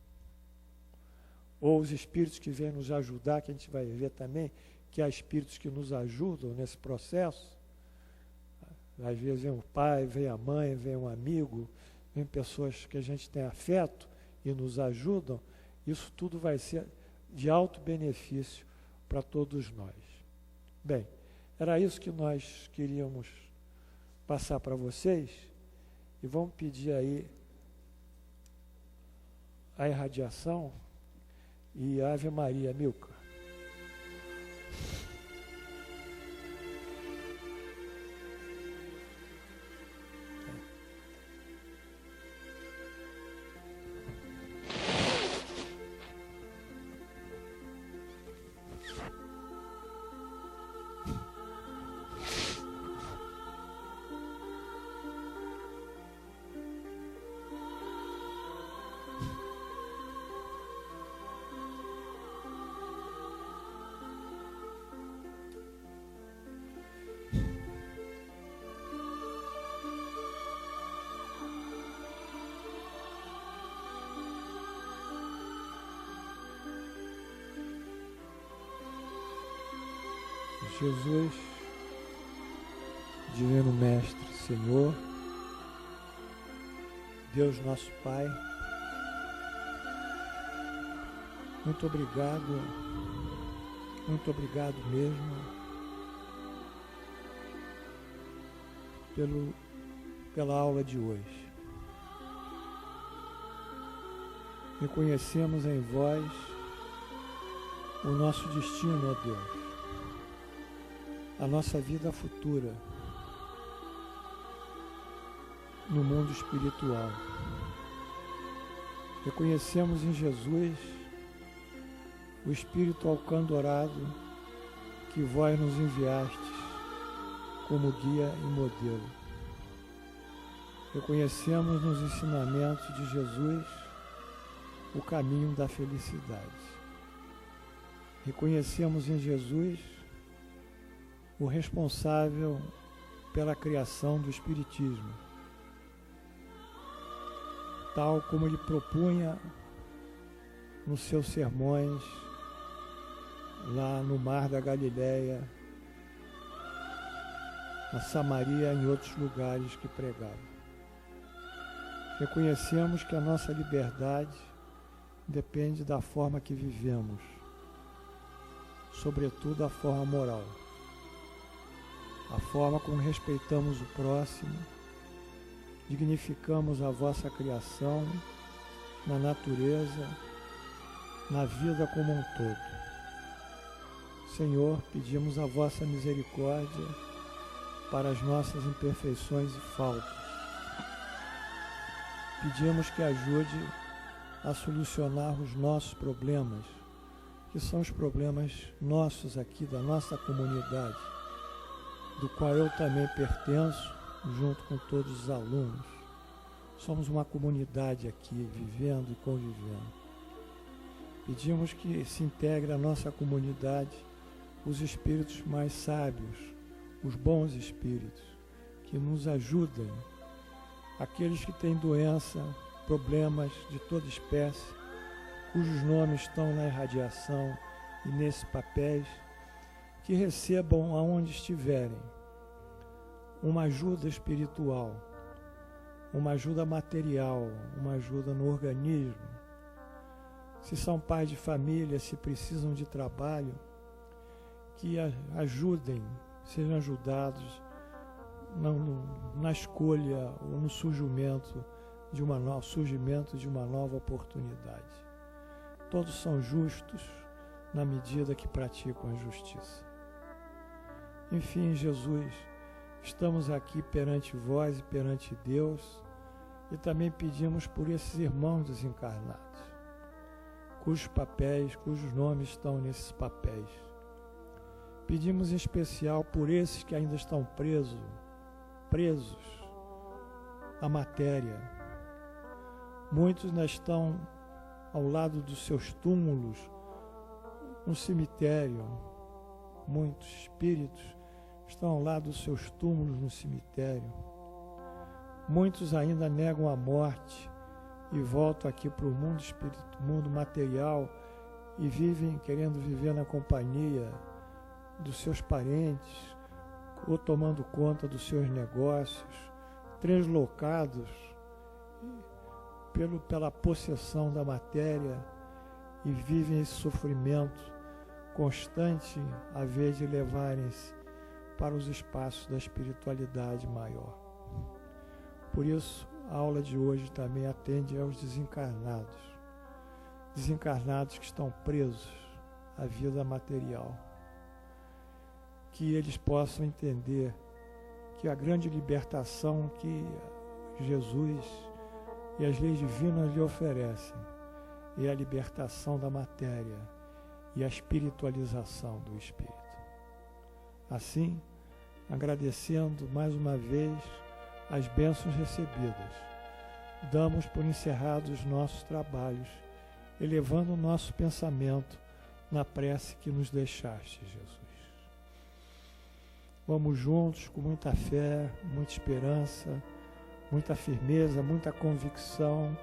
Ou os espíritos que vêm nos ajudar, que a gente vai ver também, que há espíritos que nos ajudam nesse processo. Às vezes vem o pai, vem a mãe, vem um amigo, vem pessoas que a gente tem afeto e nos ajudam. Isso tudo vai ser de alto benefício para todos nós. Bem, era isso que nós queríamos passar para vocês, e vamos pedir aí a irradiação e a Ave Maria, Milka. Jesus, Divino Mestre, Senhor, Deus nosso Pai, muito obrigado mesmo pela aula de hoje. Reconhecemos em vós o nosso destino, ó Deus, a nossa vida futura no mundo espiritual. Reconhecemos em Jesus o Espírito alcandorado que vós nos enviastes como guia e modelo. Reconhecemos nos ensinamentos de Jesus o caminho da felicidade. Reconhecemos em Jesus o responsável pela criação do Espiritismo, tal como ele propunha nos seus sermões lá no Mar da Galileia, na Samaria e em outros lugares que pregava. Reconhecemos que a nossa liberdade depende da forma que vivemos, sobretudo a forma moral. A forma como respeitamos o próximo, dignificamos a vossa criação, na natureza, na vida como um todo. Senhor, pedimos a vossa misericórdia para as nossas imperfeições e faltas. Pedimos que ajude a solucionar os nossos problemas, que são os problemas nossos aqui, da nossa comunidade, do qual eu também pertenço, junto com todos os alunos. Somos uma comunidade aqui, vivendo e convivendo. Pedimos que se integre à nossa comunidade os espíritos mais sábios, os bons espíritos, que nos ajudem, aqueles que têm doença, problemas de toda espécie, cujos nomes estão na irradiação e nesses papéis, que recebam aonde estiverem uma ajuda espiritual, uma ajuda material, uma ajuda no organismo. Se são pais de família, se precisam de trabalho, que ajudem, sejam ajudados na escolha ou no surgimento de uma nova oportunidade. Todos são justos na medida que praticam a justiça. Enfim, Jesus, estamos aqui perante vós e perante Deus e também pedimos por esses irmãos desencarnados, cujos nomes estão nesses papéis. Pedimos em especial por esses que ainda estão presos à matéria. Muitos ainda estão ao lado dos seus túmulos no cemitério. Muitos espíritos estão ao lado dos seus túmulos no cemitério. Muitos ainda negam a morte e voltam aqui para o mundo material e vivem querendo viver na companhia dos seus parentes ou tomando conta dos seus negócios, translocados pela possessão da matéria e vivem esse sofrimento constante a vez de levarem-se para os espaços da espiritualidade maior. Por isso, a aula de hoje também atende aos desencarnados que estão presos à vida material. Que eles possam entender que a grande libertação que Jesus e as leis divinas lhe oferecem é a libertação da matéria e a espiritualização do espírito. Assim, agradecendo mais uma vez as bênçãos recebidas, damos por encerrados os nossos trabalhos, elevando o nosso pensamento na prece que nos deixaste, Jesus. Vamos juntos com muita fé, muita esperança, muita firmeza, muita convicção.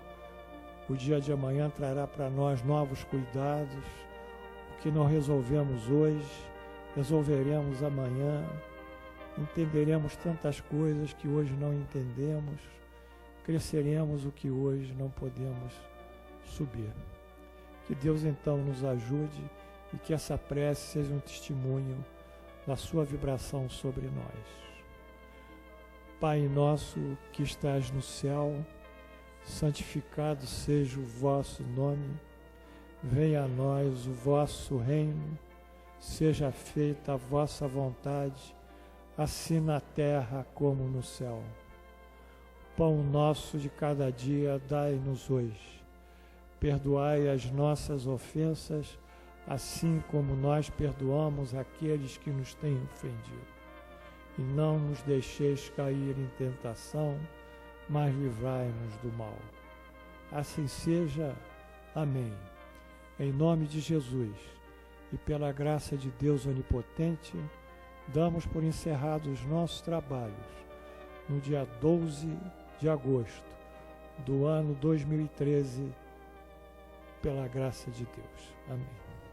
O dia de amanhã trará para nós novos cuidados. O que não resolvemos hoje, resolveremos amanhã. Entenderemos tantas coisas que hoje não entendemos. Cresceremos o que hoje não podemos subir. Que Deus então nos ajude e que essa prece seja um testemunho da sua vibração sobre nós. Pai nosso que estás no céu, santificado seja o vosso nome, venha a nós o vosso reino, seja feita a vossa vontade, assim na terra como no céu. Pão nosso de cada dia dai-nos hoje. Perdoai as nossas ofensas, assim como nós perdoamos aqueles que nos têm ofendido. E não nos deixeis cair em tentação, mas livrai-nos do mal. Assim seja. Amém. Em nome de Jesus e pela graça de Deus Onipotente, damos por encerrados os nossos trabalhos no dia 12 de agosto do ano 2013, pela graça de Deus. Amém.